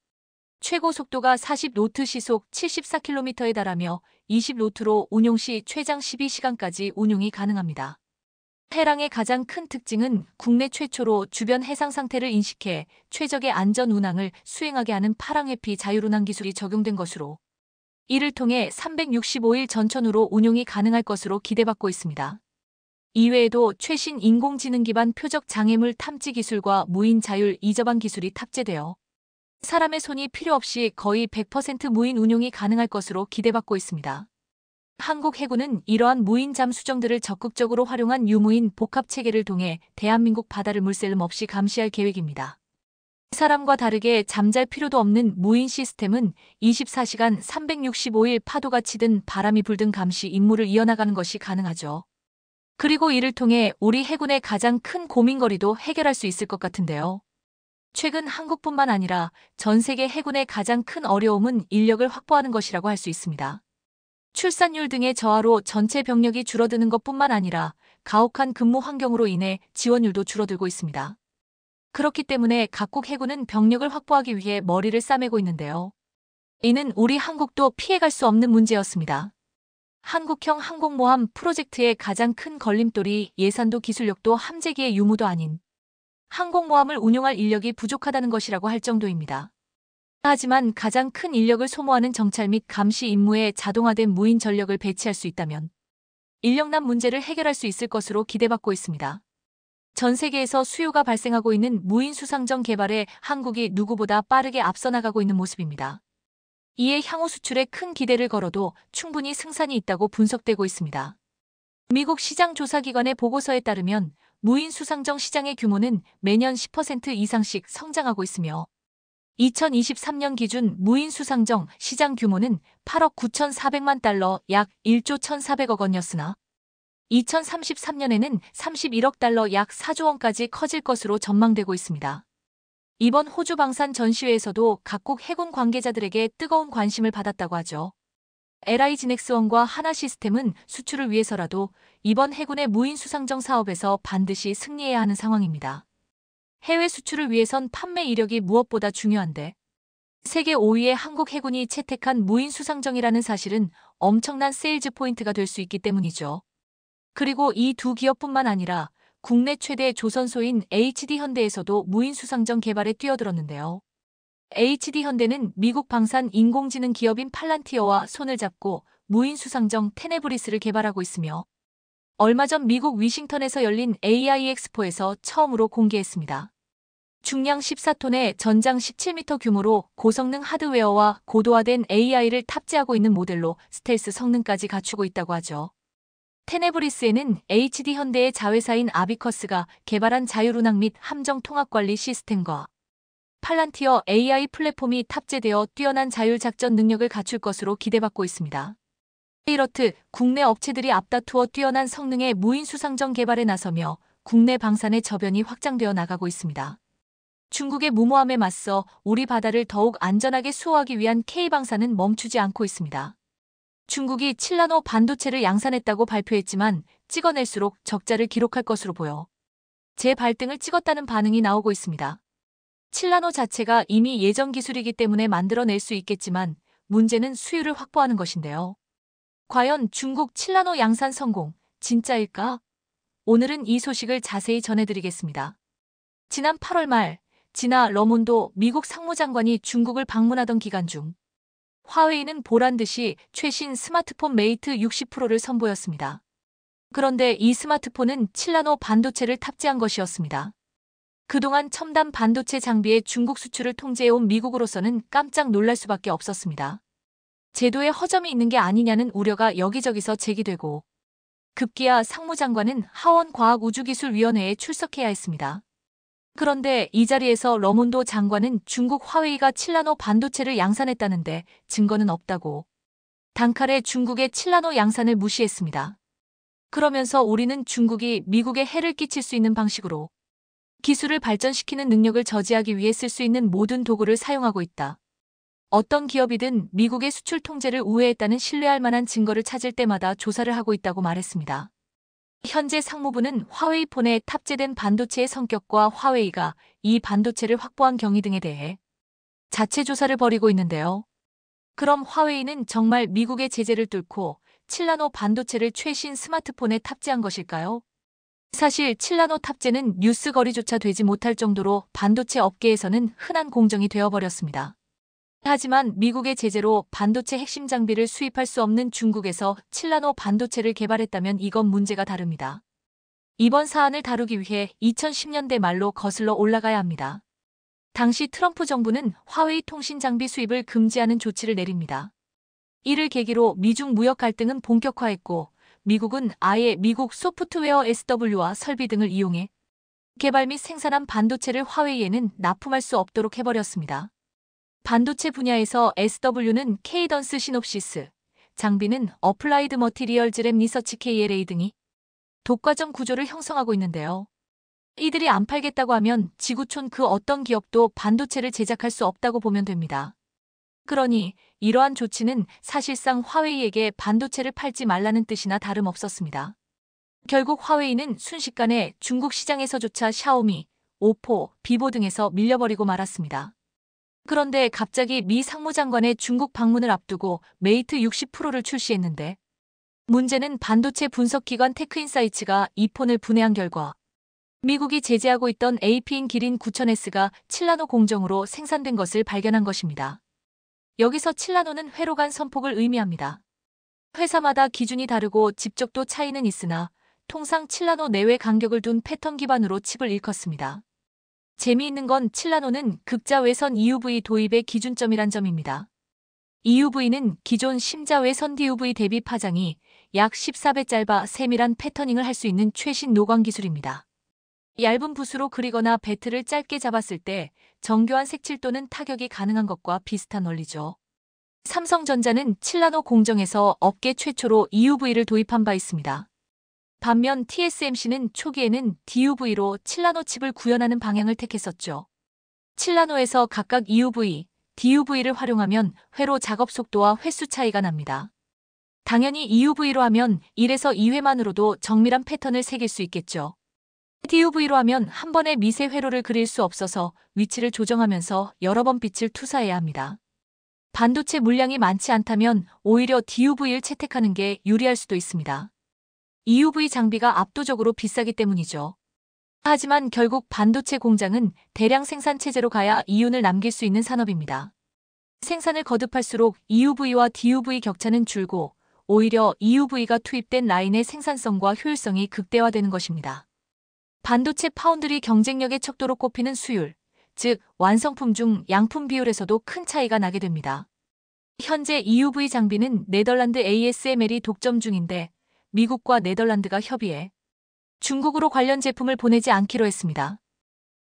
최고 속도가 40노트 시속 74km에 달하며 20노트로 운용 시 최장 12시간까지 운용이 가능합니다. 해랑의 가장 큰 특징은 국내 최초로 주변 해상 상태를 인식해 최적의 안전 운항을 수행하게 하는 파랑회피 자율운항 기술이 적용된 것으로 이를 통해 365일 전천후로 운용이 가능할 것으로 기대받고 있습니다. 이외에도 최신 인공지능 기반 표적 장애물 탐지 기술과 무인 자율 이저방 기술이 탑재되어 사람의 손이 필요 없이 거의 100% 무인 운용이 가능할 것으로 기대받고 있습니다. 한국 해군은 이러한 무인 잠수정들을 적극적으로 활용한 유무인 복합 체계를 통해 대한민국 바다를 물샐름 없이 감시할 계획입니다. 사람과 다르게 잠잘 필요도 없는 무인 시스템은 24시간 365일 파도가 치든 바람이 불든 감시 임무를 이어나가는 것이 가능하죠. 그리고 이를 통해 우리 해군의 가장 큰 고민거리도 해결할 수 있을 것 같은데요. 최근 한국뿐만 아니라 전 세계 해군의 가장 큰 어려움은 인력을 확보하는 것이라고 할 수 있습니다. 출산율 등의 저하로 전체 병력이 줄어드는 것뿐만 아니라 가혹한 근무 환경으로 인해 지원율도 줄어들고 있습니다. 그렇기 때문에 각국 해군은 병력을 확보하기 위해 머리를 싸매고 있는데요. 이는 우리 한국도 피해갈 수 없는 문제였습니다. 한국형 항공모함 프로젝트의 가장 큰 걸림돌이 예산도 기술력도 함재기의 유무도 아닌 항공모함을 운용할 인력이 부족하다는 것이라고 할 정도입니다. 하지만 가장 큰 인력을 소모하는 정찰 및 감시 임무에 자동화된 무인 전력을 배치할 수 있다면 인력난 문제를 해결할 수 있을 것으로 기대받고 있습니다. 전 세계에서 수요가 발생하고 있는 무인 수상정 개발에 한국이 누구보다 빠르게 앞서 나가고 있는 모습입니다. 이에 향후 수출에 큰 기대를 걸어도 충분히 승산이 있다고 분석되고 있습니다. 미국 시장조사기관의 보고서에 따르면 무인 수상정 시장의 규모는 매년 10% 이상씩 성장하고 있으며 2023년 기준 무인 수상정 시장 규모는 8억 9,400만 달러 약 1조 1,400억 원이었으나 2033년에는 31억 달러 약 4조 원까지 커질 것으로 전망되고 있습니다. 이번 호주 방산 전시회에서도 각국 해군 관계자들에게 뜨거운 관심을 받았다고 하죠. LI지넥스원과 하나시스템은 수출을 위해서라도 이번 해군의 무인 수상정 사업에서 반드시 승리해야 하는 상황입니다. 해외 수출을 위해선 판매 이력이 무엇보다 중요한데 세계 5위의 한국 해군이 채택한 무인 수상정이라는 사실은 엄청난 세일즈 포인트가 될 수 있기 때문이죠. 그리고 이 두 기업뿐만 아니라 국내 최대 조선소인 HD현대에서도 무인 수상정 개발에 뛰어들었는데요. HD현대는 미국 방산 인공지능 기업인 팔란티어와 손을 잡고 무인 수상정 테네브리스를 개발하고 있으며 얼마 전 미국 위싱턴에서 열린 AI 엑스포에서 처음으로 공개했습니다. 중량 14톤의 전장 17m 규모로 고성능 하드웨어와 고도화된 AI를 탑재하고 있는 모델로 스텔스 성능까지 갖추고 있다고 하죠. 테네브리스에는 HD현대의 자회사인 아비커스가 개발한 자율운항 및 함정 통합관리 시스템과 팔란티어 AI 플랫폼이 탑재되어 뛰어난 자율작전 능력을 갖출 것으로 기대받고 있습니다. 이렇듯 국내 업체들이 앞다투어 뛰어난 성능의 무인 수상정 개발에 나서며 국내 방산의 저변이 확장되어 나가고 있습니다. 중국의 무모함에 맞서 우리 바다를 더욱 안전하게 수호하기 위한 K방산은 멈추지 않고 있습니다. 중국이 7나노 반도체를 양산했다고 발표했지만 찍어낼수록 적자를 기록할 것으로 보여 재발등을 찍었다는 반응이 나오고 있습니다. 7나노 자체가 이미 예전 기술이기 때문에 만들어낼 수 있겠지만 문제는 수율을 확보하는 것인데요. 과연 중국 7나노 양산 성공 진짜일까? 오늘은 이 소식을 자세히 전해드리겠습니다. 지난 8월 말 지나 러몬도 미국 상무장관이 중국을 방문하던 기간 중 화웨이는 보란듯이 최신 스마트폰 메이트 60 프로를 선보였습니다. 그런데 이 스마트폰은 7나노 반도체를 탑재한 것이었습니다. 그동안 첨단 반도체 장비의 중국 수출을 통제해온 미국으로서는 깜짝 놀랄 수밖에 없었습니다. 제도에 허점이 있는 게 아니냐는 우려가 여기저기서 제기되고 급기야 상무장관은 하원과학우주기술위원회에 출석해야 했습니다. 그런데 이 자리에서 러몬도 장관은 중국 화웨이가 7나노 반도체를 양산했다는데 증거는 없다고 단칼에 중국의 7나노 양산을 무시했습니다. 그러면서 우리는 중국이 미국에 해를 끼칠 수 있는 방식으로 기술을 발전시키는 능력을 저지하기 위해 쓸 수 있는 모든 도구를 사용하고 있다. 어떤 기업이든 미국의 수출 통제를 우회했다는 신뢰할 만한 증거를 찾을 때마다 조사를 하고 있다고 말했습니다. 현재 상무부는 화웨이 폰에 탑재된 반도체의 성격과 화웨이가 이 반도체를 확보한 경위 등에 대해 자체 조사를 벌이고 있는데요. 그럼 화웨이는 정말 미국의 제재를 뚫고 7나노 반도체를 최신 스마트폰에 탑재한 것일까요? 사실 7나노 탑재는 뉴스 거리조차 되지 못할 정도로 반도체 업계에서는 흔한 공정이 되어버렸습니다. 하지만 미국의 제재로 반도체 핵심 장비를 수입할 수 없는 중국에서 7나노 반도체를 개발했다면 이건 문제가 다릅니다. 이번 사안을 다루기 위해 2010년대 말로 거슬러 올라가야 합니다. 당시 트럼프 정부는 화웨이 통신 장비 수입을 금지하는 조치를 내립니다. 이를 계기로 미중 무역 갈등은 본격화했고 미국은 아예 미국 소프트웨어 SW와 설비 등을 이용해 개발 및 생산한 반도체를 화웨이에는 납품할 수 없도록 해버렸습니다. 반도체 분야에서 SW는 케이던스 시놉시스, 장비는 어플라이드 머티리얼즈 랩 리서치 KLA 등이 독과점 구조를 형성하고 있는데요. 이들이 안 팔겠다고 하면 지구촌 그 어떤 기업도 반도체를 제작할 수 없다고 보면 됩니다. 그러니 이러한 조치는 사실상 화웨이에게 반도체를 팔지 말라는 뜻이나 다름없었습니다. 결국 화웨이는 순식간에 중국 시장에서조차 샤오미, 오포, 비보 등에서 밀려버리고 말았습니다. 그런데 갑자기 미 상무장관의 중국 방문을 앞두고 메이트 60 프로를 출시했는데 문제는 반도체 분석기관 테크인사이츠가 이 폰을 분해한 결과 미국이 제재하고 있던 AP인 기린 9000S가 7나노 공정으로 생산된 것을 발견한 것입니다. 여기서 7나노는 회로 간 선폭을 의미합니다. 회사마다 기준이 다르고 집적도 차이는 있으나 통상 7나노 내외 간격을 둔 패턴 기반으로 칩을 일컫습니다. 재미있는 건 7나노는 극자 외선 EUV 도입의 기준점이란 점입니다. EUV는 기존 심자 외선 DUV 대비 파장이 약 14배 짧아 세밀한 패터닝을 할 수 있는 최신 노광 기술입니다. 얇은 붓으로 그리거나 배트를 짧게 잡았을 때 정교한 색칠 또는 타격이 가능한 것과 비슷한 원리죠. 삼성전자는 7나노 공정에서 업계 최초로 EUV를 도입한 바 있습니다. 반면 TSMC는 초기에는 DUV로 7나노 칩을 구현하는 방향을 택했었죠. 7나노에서 각각 EUV, DUV를 활용하면 회로 작업 속도와 횟수 차이가 납니다. 당연히 EUV로 하면 1에서 2회만으로도 정밀한 패턴을 새길 수 있겠죠. DUV로 하면 한 번에 미세 회로를 그릴 수 없어서 위치를 조정하면서 여러 번 빛을 투사해야 합니다. 반도체 물량이 많지 않다면 오히려 DUV를 채택하는 게 유리할 수도 있습니다. EUV 장비가 압도적으로 비싸기 때문이죠. 하지만 결국 반도체 공장은 대량 생산 체제로 가야 이윤을 남길 수 있는 산업입니다. 생산을 거듭할수록 EUV와 DUV 격차는 줄고 오히려 EUV가 투입된 라인의 생산성과 효율성이 극대화되는 것입니다. 반도체 파운드리 경쟁력의 척도로 꼽히는 수율, 즉 완성품 중 양품 비율에서도 큰 차이가 나게 됩니다. 현재 EUV 장비는 네덜란드 ASML이 독점 중인데 미국과 네덜란드가 협의해 중국으로 관련 제품을 보내지 않기로 했습니다.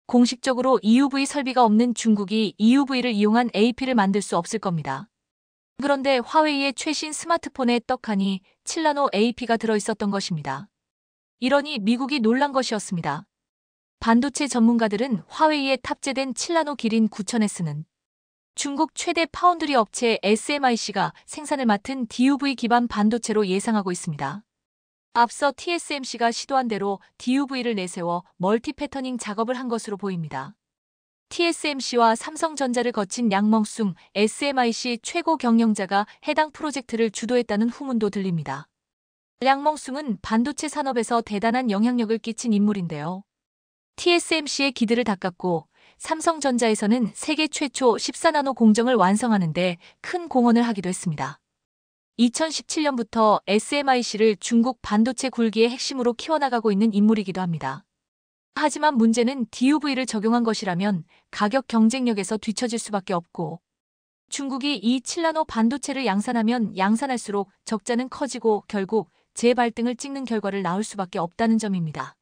공식적으로 EUV 설비가 없는 중국이 EUV를 이용한 AP를 만들 수 없을 겁니다. 그런데 화웨이의 최신 스마트폰에 떡하니 7나노 AP가 들어있었던 것입니다. 이러니 미국이 놀란 것이었습니다. 반도체 전문가들은 화웨이에 탑재된 7나노 기린 9000S는 중국 최대 파운드리 업체 SMIC가 생산을 맡은 DUV 기반 반도체로 예상하고 있습니다. 앞서 TSMC가 시도한 대로 DUV를 내세워 멀티 패터닝 작업을 한 것으로 보입니다. TSMC와 삼성전자를 거친 량멍숭 SMIC 최고 경영자가 해당 프로젝트를 주도했다는 후문도 들립니다. 량멍숭은 반도체 산업에서 대단한 영향력을 끼친 인물인데요. TSMC의 기들을 닦았고 삼성전자에서는 세계 최초 14나노 공정을 완성하는 데 큰 공헌을 하기도 했습니다. 2017년부터 SMIC를 중국 반도체 굴기의 핵심으로 키워나가고 있는 인물이기도 합니다. 하지만 문제는 DUV를 적용한 것이라면 가격 경쟁력에서 뒤처질 수밖에 없고 중국이 이 7나노 반도체를 양산하면 양산할수록 적자는 커지고 결국 재발등을 찍는 결과를 낳을 수밖에 없다는 점입니다.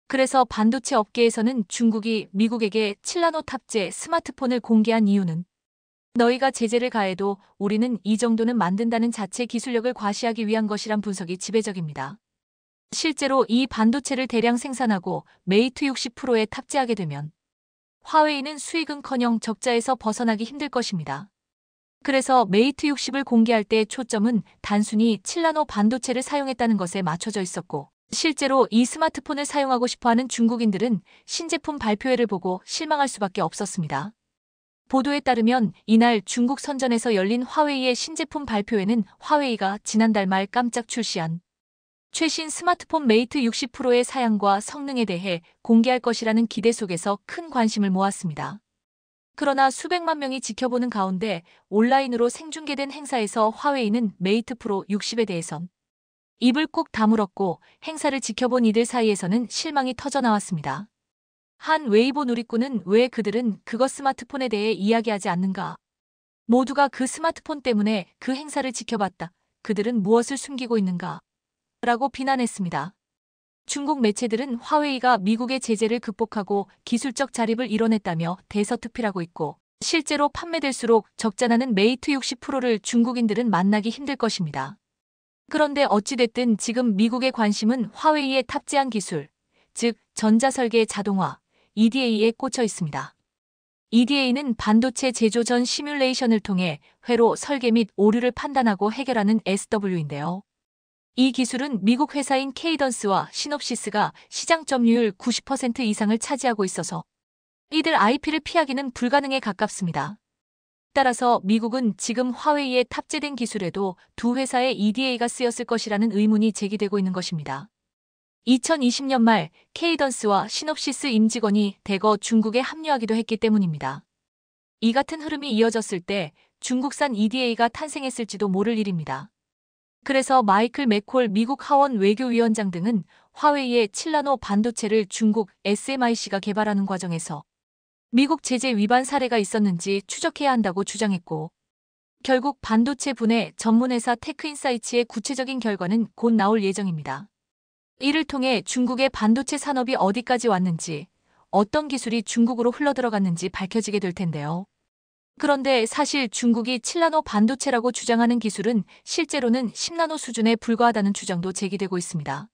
그래서 반도체 업계에서는 중국이 미국에게 7나노 탑재 스마트폰을 공개한 이유는 너희가 제재를 가해도 우리는 이 정도는 만든다는 자체 기술력을 과시하기 위한 것이란 분석이 지배적입니다. 실제로 이 반도체를 대량 생산하고 메이트 60%에 탑재하게 되면 화웨이는 수익은커녕 적자에서 벗어나기 힘들 것입니다. 그래서 메이트 60을 공개할 때 초점은 단순히 7나노 반도체를 사용했다는 것에 맞춰져 있었고, 실제로 이 스마트폰을 사용하고 싶어하는 중국인들은 신제품 발표회를 보고 실망할 수밖에 없었습니다. 보도에 따르면 이날 중국 선전에서 열린 화웨이의 신제품 발표회는 화웨이가 지난달 말 깜짝 출시한 최신 스마트폰 메이트 60%의 사양과 성능에 대해 공개할 것이라는 기대 속에서 큰 관심을 모았습니다. 그러나 수백만 명이 지켜보는 가운데 온라인으로 생중계된 행사에서 화웨이는 메이트 프로 60에 대해선 입을 꾹 다물었고, 행사를 지켜본 이들 사이에서는 실망이 터져나왔습니다. 한 웨이보 누리꾼은 왜 그들은 그것 스마트폰에 대해 이야기하지 않는가? 모두가 그 스마트폰 때문에 그 행사를 지켜봤다. 그들은 무엇을 숨기고 있는가? 라고 비난했습니다. 중국 매체들은 화웨이가 미국의 제재를 극복하고 기술적 자립을 이뤄냈다며 대서특필하고 있고, 실제로 판매될수록 적자나는 메이트 60%를 중국인들은 만나기 힘들 것입니다. 그런데 어찌됐든 지금 미국의 관심은 화웨이에 탑재한 기술, 즉 전자설계 자동화, EDA에 꽂혀 있습니다. EDA는 반도체 제조 전 시뮬레이션을 통해 회로 설계 및 오류를 판단하고 해결하는 SW인데요. 이 기술은 미국 회사인 케이던스와 시놉시스가 시장 점유율 90% 이상을 차지하고 있어서 이들 IP를 피하기는 불가능에 가깝습니다. 따라서 미국은 지금 화웨이에 탑재된 기술에도 두 회사의 EDA가 쓰였을 것이라는 의문이 제기되고 있는 것입니다. 2020년 말 케이던스와 시놉시스 임직원이 대거 중국에 합류하기도 했기 때문입니다. 이 같은 흐름이 이어졌을 때 중국산 EDA가 탄생했을지도 모를 일입니다. 그래서 마이클 맥콜 미국 하원 외교위원장 등은 화웨이의 7나노 반도체를 중국 SMIC가 개발하는 과정에서 미국 제재 위반 사례가 있었는지 추적해야 한다고 주장했고, 결국 반도체 분해 전문회사 테크인사이츠의 구체적인 결과는 곧 나올 예정입니다. 이를 통해 중국의 반도체 산업이 어디까지 왔는지, 어떤 기술이 중국으로 흘러들어갔는지 밝혀지게 될 텐데요. 그런데 사실 중국이 7나노 반도체라고 주장하는 기술은 실제로는 10나노 수준에 불과하다는 주장도 제기되고 있습니다.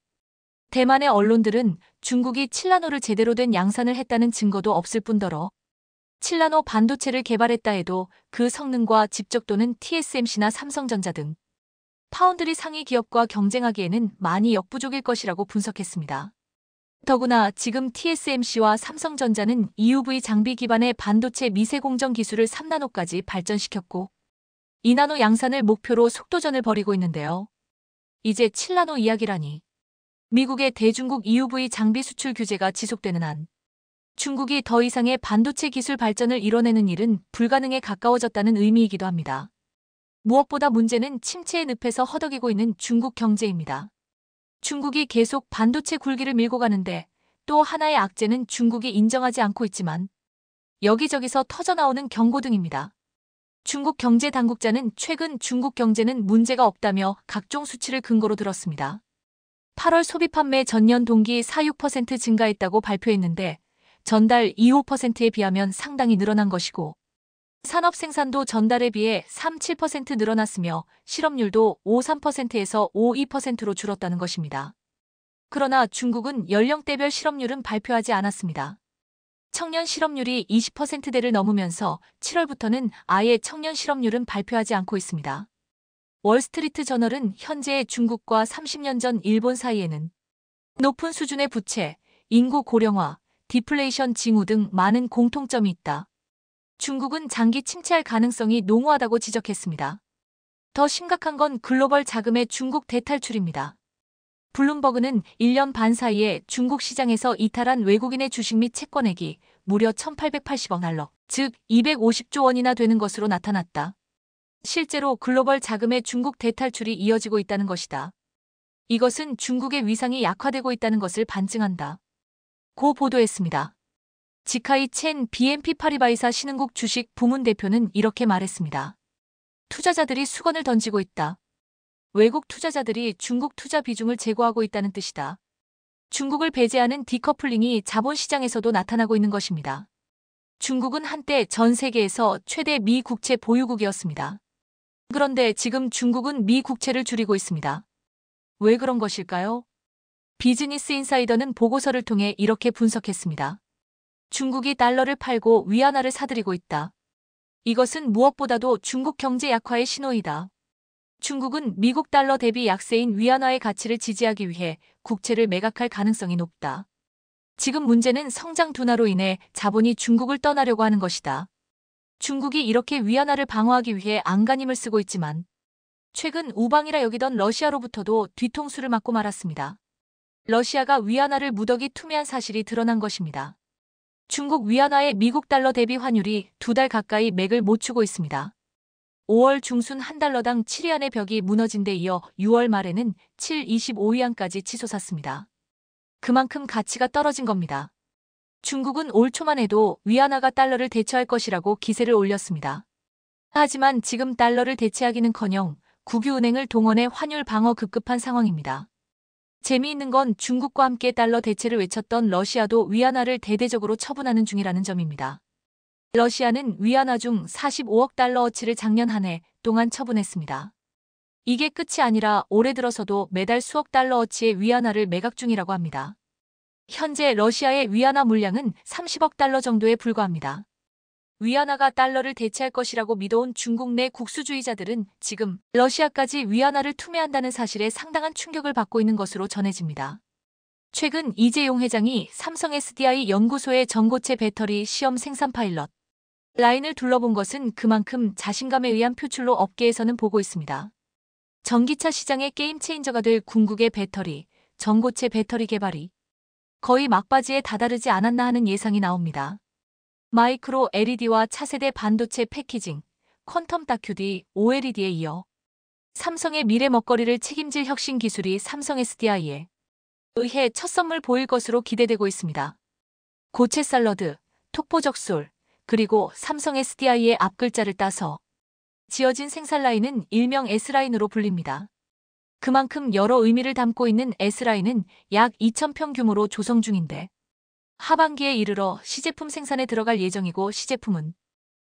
대만의 언론들은 중국이 7나노를 제대로 된 양산을 했다는 증거도 없을 뿐더러 7나노 반도체를 개발했다 해도 그 성능과 집적도는 TSMC나 삼성전자 등 파운드리 상위 기업과 경쟁하기에는 많이 역부족일 것이라고 분석했습니다. 더구나 지금 TSMC와 삼성전자는 EUV 장비 기반의 반도체 미세 공정 기술을 3나노까지 발전시켰고 2나노 양산을 목표로 속도전을 벌이고 있는데요. 이제 7나노 이야기라니. 미국의 대중국 EUV 장비 수출 규제가 지속되는 한 중국이 더 이상의 반도체 기술 발전을 이뤄내는 일은 불가능에 가까워졌다는 의미이기도 합니다. 무엇보다 문제는 침체의 늪에서 허덕이고 있는 중국 경제입니다. 중국이 계속 반도체 굴기를 밀고 가는데 또 하나의 악재는 중국이 인정하지 않고 있지만 여기저기서 터져나오는 경고등입니다. 중국 경제당국자는 최근 중국 경제는 문제가 없다며 각종 수치를 근거로 들었습니다. 8월 소비 판매 전년 동기 4.6% 증가했다고 발표했는데 전달 2.5%에 비하면 상당히 늘어난 것이고 산업 생산도 전달에 비해 3.7% 늘어났으며 실업률도 5.3%에서 5.2%로 줄었다는 것입니다. 그러나 중국은 연령대별 실업률은 발표하지 않았습니다. 청년 실업률이 20%대를 넘으면서 7월부터는 아예 청년 실업률은 발표하지 않고 있습니다. 월스트리트 저널은 현재의 중국과 30년 전 일본 사이에는 높은 수준의 부채, 인구 고령화, 디플레이션 징후 등 많은 공통점이 있다. 중국은 장기 침체할 가능성이 농후하다고 지적했습니다. 더 심각한 건 글로벌 자금의 중국 대탈출입니다. 블룸버그는 1년 반 사이에 중국 시장에서 이탈한 외국인의 주식 및 채권액이 무려 1,880억 달러, 즉 250조 원이나 되는 것으로 나타났다. 실제로 글로벌 자금의 중국 대탈출이 이어지고 있다는 것이다. 이것은 중국의 위상이 약화되고 있다는 것을 반증한다. 고 보도했습니다. 지카이 첸 BNP 파리바이사 신흥국 주식 부문 대표는 이렇게 말했습니다. 투자자들이 수건을 던지고 있다. 외국 투자자들이 중국 투자 비중을 제고하고 있다는 뜻이다. 중국을 배제하는 디커플링이 자본시장에서도 나타나고 있는 것입니다. 중국은 한때 전 세계에서 최대 미 국채 보유국이었습니다. 그런데 지금 중국은 미 국채를 줄이고 있습니다. 왜 그런 것일까요? 비즈니스 인사이더는 보고서를 통해 이렇게 분석했습니다. 중국이 달러를 팔고 위안화를 사들이고 있다. 이것은 무엇보다도 중국 경제 약화의 신호이다. 중국은 미국 달러 대비 약세인 위안화의 가치를 지지하기 위해 국채를 매각할 가능성이 높다. 지금 문제는 성장 둔화로 인해 자본이 중국을 떠나려고 하는 것이다. 중국이 이렇게 위안화를 방어하기 위해 안간힘을 쓰고 있지만 최근 우방이라 여기던 러시아로부터도 뒤통수를 맞고 말았습니다. 러시아가 위안화를 무더기 투매한 사실이 드러난 것입니다. 중국 위안화의 미국 달러 대비 환율이 2달 가까이 맥을 못 추고 있습니다. 5월 중순 한 달러당 7위안의 벽이 무너진 데 이어 6월 말에는 7.25위안까지 치솟았습니다. 그만큼 가치가 떨어진 겁니다. 중국은 올 초만 해도 위안화가 달러를 대체할 것이라고 기세를 올렸습니다. 하지만 지금 달러를 대체하기는커녕 국유은행을 동원해 환율 방어 급급한 상황입니다. 재미있는 건 중국과 함께 달러 대체를 외쳤던 러시아도 위안화를 대대적으로 처분하는 중이라는 점입니다. 러시아는 위안화 중 45억 달러어치를 작년 한 해 동안 처분했습니다. 이게 끝이 아니라 올해 들어서도 매달 수억 달러어치의 위안화를 매각 중이라고 합니다. 현재 러시아의 위안화 물량은 30억 달러 정도에 불과합니다. 위안화가 달러를 대체할 것이라고 믿어온 중국 내 국수주의자들은 지금 러시아까지 위안화를 투매한다는 사실에 상당한 충격을 받고 있는 것으로 전해집니다. 최근 이재용 회장이 삼성 SDI 연구소의 전고체 배터리 시험 생산 파일럿 라인을 둘러본 것은 그만큼 자신감에 의한 표출로 업계에서는 보고 있습니다. 전기차 시장의 게임 체인저가 될 궁극의 배터리, 전고체 배터리 개발이 거의 막바지에 다다르지 않았나 하는 예상이 나옵니다. 마이크로 LED와 차세대 반도체 패키징, 퀀텀 다큐D, OLED에 이어 삼성의 미래 먹거리를 책임질 혁신 기술이 삼성 SDI에 의해 첫 선물 보일 것으로 기대되고 있습니다. 고체 샐러드, 톡보적솔, 그리고 삼성 SDI의 앞글자를 따서 지어진 생산 라인은 일명 S라인으로 불립니다. 그만큼 여러 의미를 담고 있는 S라인은 약 2,000평 규모로 조성 중인데 하반기에 이르러 시제품 생산에 들어갈 예정이고 시제품은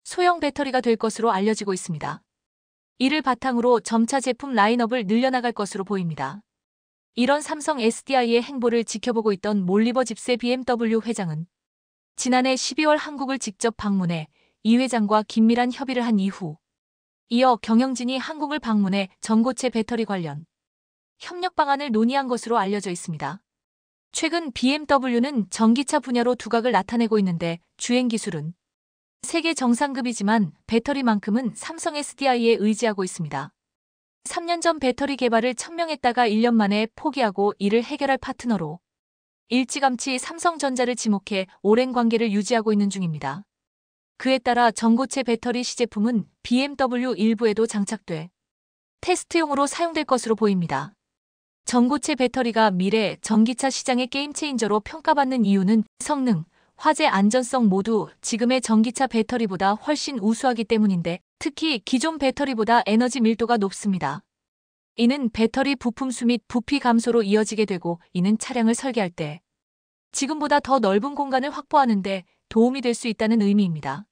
소형 배터리가 될 것으로 알려지고 있습니다. 이를 바탕으로 점차 제품 라인업을 늘려나갈 것으로 보입니다. 이런 삼성 SDI의 행보를 지켜보고 있던 몰리버 집세 BMW 회장은 지난해 12월 한국을 직접 방문해 이 회장과 긴밀한 협의를 한 이후 이어 경영진이 한국을 방문해 전고체 배터리 관련 협력 방안을 논의한 것으로 알려져 있습니다. 최근 BMW는 전기차 분야로 두각을 나타내고 있는데 주행 기술은 세계 정상급이지만 배터리만큼은 삼성 SDI에 의지하고 있습니다. 3년 전 배터리 개발을 천명했다가 1년 만에 포기하고 이를 해결할 파트너로 일찌감치 삼성전자를 지목해 오랜 관계를 유지하고 있는 중입니다. 그에 따라 전고체 배터리 시제품은 BMW 일부에도 장착돼 테스트용으로 사용될 것으로 보입니다. 전고체 배터리가 미래 전기차 시장의 게임 체인저로 평가받는 이유는 성능, 화재 안전성 모두 지금의 전기차 배터리보다 훨씬 우수하기 때문인데 특히 기존 배터리보다 에너지 밀도가 높습니다. 이는 배터리 부품 수 및 부피 감소로 이어지게 되고 이는 차량을 설계할 때 지금보다 더 넓은 공간을 확보하는 데 도움이 될 수 있다는 의미입니다.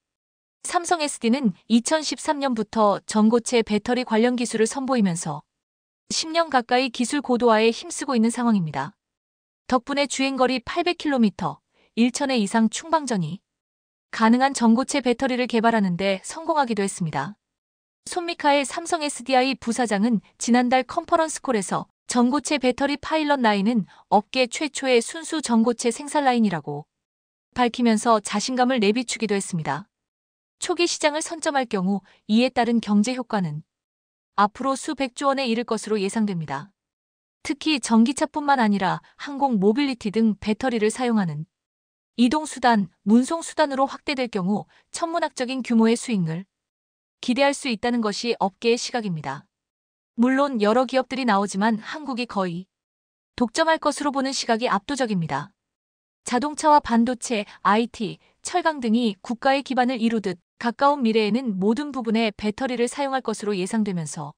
삼성 SD는 2013년부터 전고체 배터리 관련 기술을 선보이면서 10년 가까이 기술 고도화에 힘쓰고 있는 상황입니다. 덕분에 주행거리 800km, 1,000회 이상 충방전이 가능한 전고체 배터리를 개발하는 데 성공하기도 했습니다. 손미카엘 삼성 SDI 부사장은 지난달 컨퍼런스콜에서 전고체 배터리 파일럿 라인은 업계 최초의 순수 전고체 생산 라인이라고 밝히면서 자신감을 내비추기도 했습니다. 초기 시장을 선점할 경우 이에 따른 경제 효과는 앞으로 수백조 원에 이를 것으로 예상됩니다. 특히 전기차뿐만 아니라 항공, 모빌리티 등 배터리를 사용하는 이동수단, 운송수단으로 확대될 경우 천문학적인 규모의 수익을 기대할 수 있다는 것이 업계의 시각입니다. 물론 여러 기업들이 나오지만 한국이 거의 독점할 것으로 보는 시각이 압도적입니다. 자동차와 반도체, IT, 철강 등이 국가의 기반을 이루듯 가까운 미래에는 모든 부분에 배터리를 사용할 것으로 예상되면서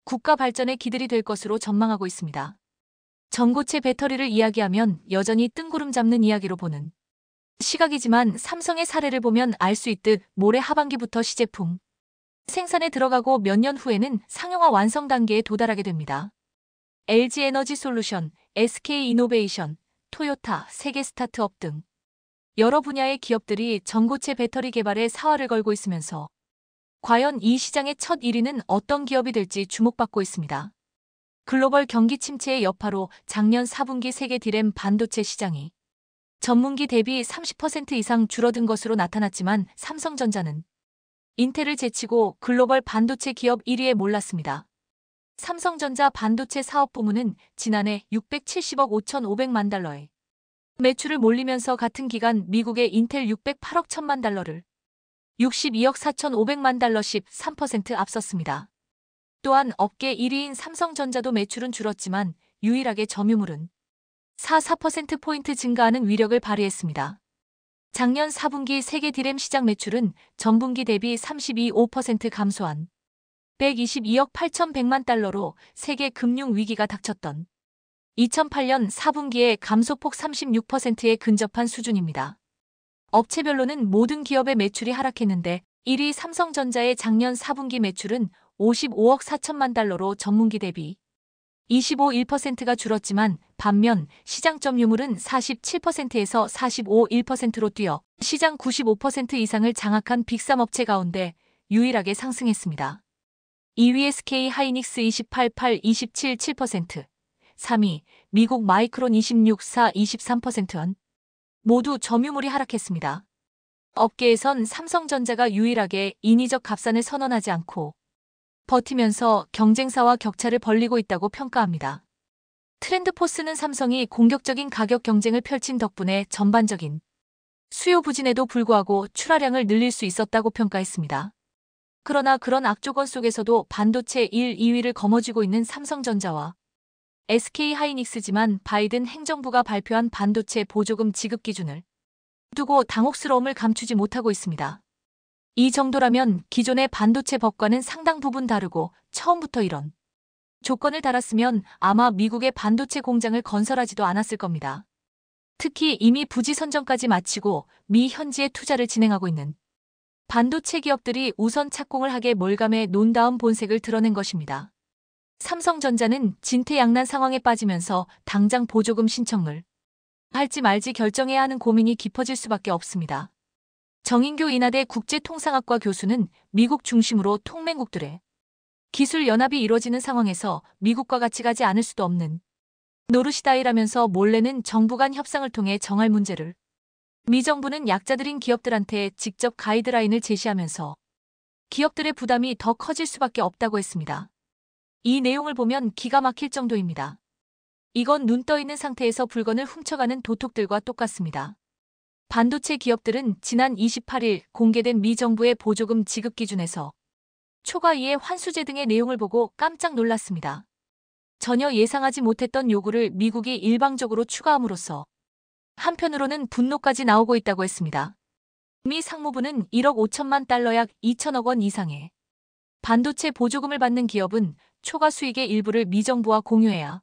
국가 발전의 기들이 될 것으로 전망하고 있습니다. 전고체 배터리를 이야기하면 여전히 뜬구름 잡는 이야기로 보는 시각이지만 삼성의 사례를 보면 알 수 있듯 모레 하반기부터 시제품 생산에 들어가고 몇 년 후에는 상용화 완성 단계에 도달하게 됩니다. LG에너지솔루션, SK이노베이션, 토요타, 세계 스타트업 등 여러 분야의 기업들이 전고체 배터리 개발에 사활을 걸고 있으면서 과연 이 시장의 첫 1위는 어떤 기업이 될지 주목받고 있습니다. 글로벌 경기 침체의 여파로 작년 4분기 세계 디램 반도체 시장이 전분기 대비 30% 이상 줄어든 것으로 나타났지만 삼성전자는 인텔을 제치고 글로벌 반도체 기업 1위에 몰랐습니다. 삼성전자 반도체 사업 부문은 지난해 670억 5,500만 달러에 매출을 몰리면서 같은 기간 미국의 인텔 608억 1천만 달러를 62억 4,500만 달러 13% 앞섰습니다. 또한 업계 1위인 삼성전자도 매출은 줄었지만 유일하게 점유물은 4%포인트 증가하는 위력을 발휘했습니다. 작년 4분기 세계 디램 시장 매출은 전분기 대비 32.5% 감소한 122억 8,100만 달러로 세계 금융 위기가 닥쳤던 2008년 4분기에 감소폭 36%에 근접한 수준입니다. 업체별로는 모든 기업의 매출이 하락했는데 1위 삼성전자의 작년 4분기 매출은 55억 4천만 달러로 전분기 대비 25.1%가 줄었지만 반면 시장 점유율은 47%에서 45.1%로 뛰어 시장 95% 이상을 장악한 빅3 업체 가운데 유일하게 상승했습니다. 2위 SK 하이닉스 28.8, 27.7%, 3위 미국 마이크론 26.4, 23%는 모두 점유율이 하락했습니다. 업계에선 삼성전자가 유일하게 인위적 값산을 선언하지 않고 버티면서 경쟁사와 격차를 벌리고 있다고 평가합니다. 트렌드포스는 삼성이 공격적인 가격 경쟁을 펼친 덕분에 전반적인 수요 부진에도 불구하고 출하량을 늘릴 수 있었다고 평가했습니다. 그러나 그런 악조건 속에서도 반도체 1, 2위를 거머쥐고 있는 삼성전자와 SK하이닉스지만 바이든 행정부가 발표한 반도체 보조금 지급 기준을 두고 당혹스러움을 감추지 못하고 있습니다. 이 정도라면 기존의 반도체 법과는 상당 부분 다르고 처음부터 이런 조건을 달았으면 아마 미국의 반도체 공장을 건설하지도 않았을 겁니다. 특히 이미 부지 선정까지 마치고 미 현지에 투자를 진행하고 있는 반도체 기업들이 우선 착공을 하게 몰감해 논 다음 본색을 드러낸 것입니다. 삼성전자는 진퇴양난 상황에 빠지면서 당장 보조금 신청을 할지 말지 결정해야 하는 고민이 깊어질 수밖에 없습니다. 정인교 인하대 국제통상학과 교수는 미국 중심으로 동맹국들의 기술 연합이 이뤄지는 상황에서 미국과 같이 가지 않을 수도 없는 노릇이다이라면서 몰래는 정부 간 협상을 통해 정할 문제를 미 정부는 약자들인 기업들한테 직접 가이드라인을 제시하면서 기업들의 부담이 더 커질 수밖에 없다고 했습니다. 이 내용을 보면 기가 막힐 정도입니다. 이건 눈 떠 있는 상태에서 물건을 훔쳐가는 도둑들과 똑같습니다. 반도체 기업들은 지난 28일 공개된 미 정부의 보조금 지급 기준에서 초과 이해 환수제 등의 내용을 보고 깜짝 놀랐습니다. 전혀 예상하지 못했던 요구를 미국이 일방적으로 추가함으로써 한편으로는 분노까지 나오고 있다고 했습니다. 미 상무부는 1억 5천만 달러 약 2천억 원 이상의 반도체 보조금을 받는 기업은 초과 수익의 일부를 미 정부와 공유해야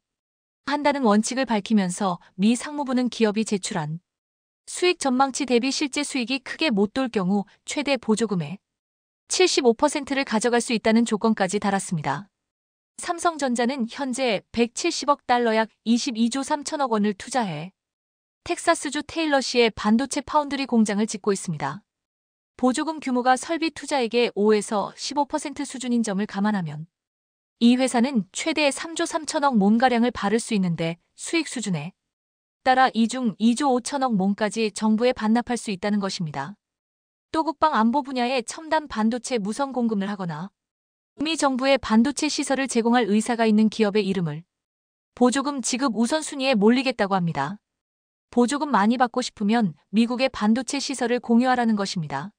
한다는 원칙을 밝히면서 미 상무부는 기업이 제출한 수익 전망치 대비 실제 수익이 크게 못 돌 경우 최대 보조금의 75%를 가져갈 수 있다는 조건까지 달았습니다. 삼성전자는 현재 170억 달러 약 22조 3천억 원을 투자해 텍사스주 테일러시의 반도체 파운드리 공장을 짓고 있습니다. 보조금 규모가 설비 투자액의 5에서 15% 수준인 점을 감안하면 이 회사는 최대 3조 3천억 몬가량을 바를 수 있는데 수익 수준에 따라 이중 2조 5천억 몬까지 정부에 반납할 수 있다는 것입니다. 또 국방 안보 분야에 첨단 반도체 무선 공급을 하거나 미 정부의 반도체 시설을 제공할 의사가 있는 기업의 이름을 보조금 지급 우선순위에 몰리겠다고 합니다. 보조금 많이 받고 싶으면 미국의 반도체 시설을 공유하라는 것입니다.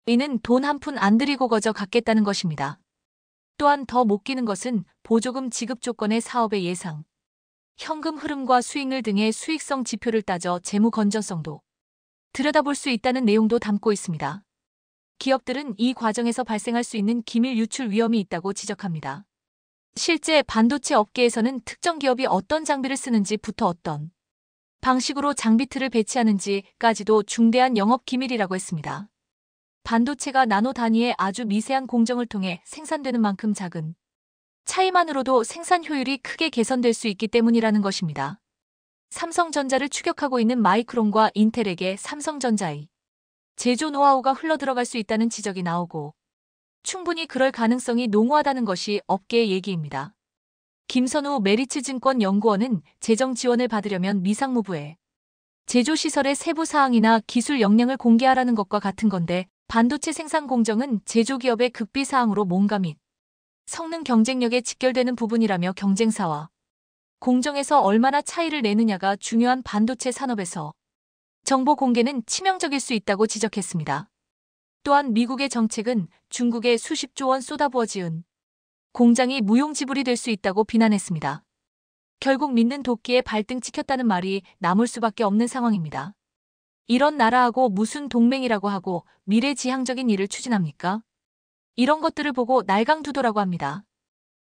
이는 돈 한 푼 안 들이고 거저 갖겠다는 것입니다. 또한 더 못 끼는 것은 보조금 지급 조건의 사업의 예상, 현금 흐름과 수익률 등의 수익성 지표를 따져 재무 건전성도 들여다볼 수 있다는 내용도 담고 있습니다. 기업들은 이 과정에서 발생할 수 있는 기밀 유출 위험이 있다고 지적합니다. 실제 반도체 업계에서는 특정 기업이 어떤 장비를 쓰는지부터 어떤 방식으로 장비틀을 배치하는지까지도 중대한 영업 기밀이라고 했습니다. 반도체가 나노 단위의 아주 미세한 공정을 통해 생산되는 만큼 작은 차이만으로도 생산 효율이 크게 개선될 수 있기 때문이라는 것입니다. 삼성전자를 추격하고 있는 마이크론과 인텔에게 삼성전자의 제조 노하우가 흘러들어갈 수 있다는 지적이 나오고 충분히 그럴 가능성이 농후하다는 것이 업계의 얘기입니다. 김선우 메리츠증권 연구원은 재정 지원을 받으려면 미상무부에 제조시설의 세부 사항이나 기술 역량을 공개하라는 것과 같은 건데 반도체 생산 공정은 제조기업의 극비 사항으로 몸가 및 성능 경쟁력에 직결되는 부분이라며 경쟁사와 공정에서 얼마나 차이를 내느냐가 중요한 반도체 산업에서 정보 공개는 치명적일 수 있다고 지적했습니다. 또한 미국의 정책은 중국에 수십조 원 쏟아부어 지은 공장이 무용지물이 될 수 있다고 비난했습니다. 결국 믿는 도끼에 발등 찍혔다는 말이 남을 수밖에 없는 상황입니다. 이런 나라하고 무슨 동맹이라고 하고 미래지향적인 일을 추진합니까? 이런 것들을 보고 날강두도라고 합니다.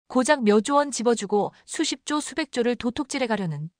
고작 몇 조 원 집어주고 수십조 수백조를 도톡질해 가려는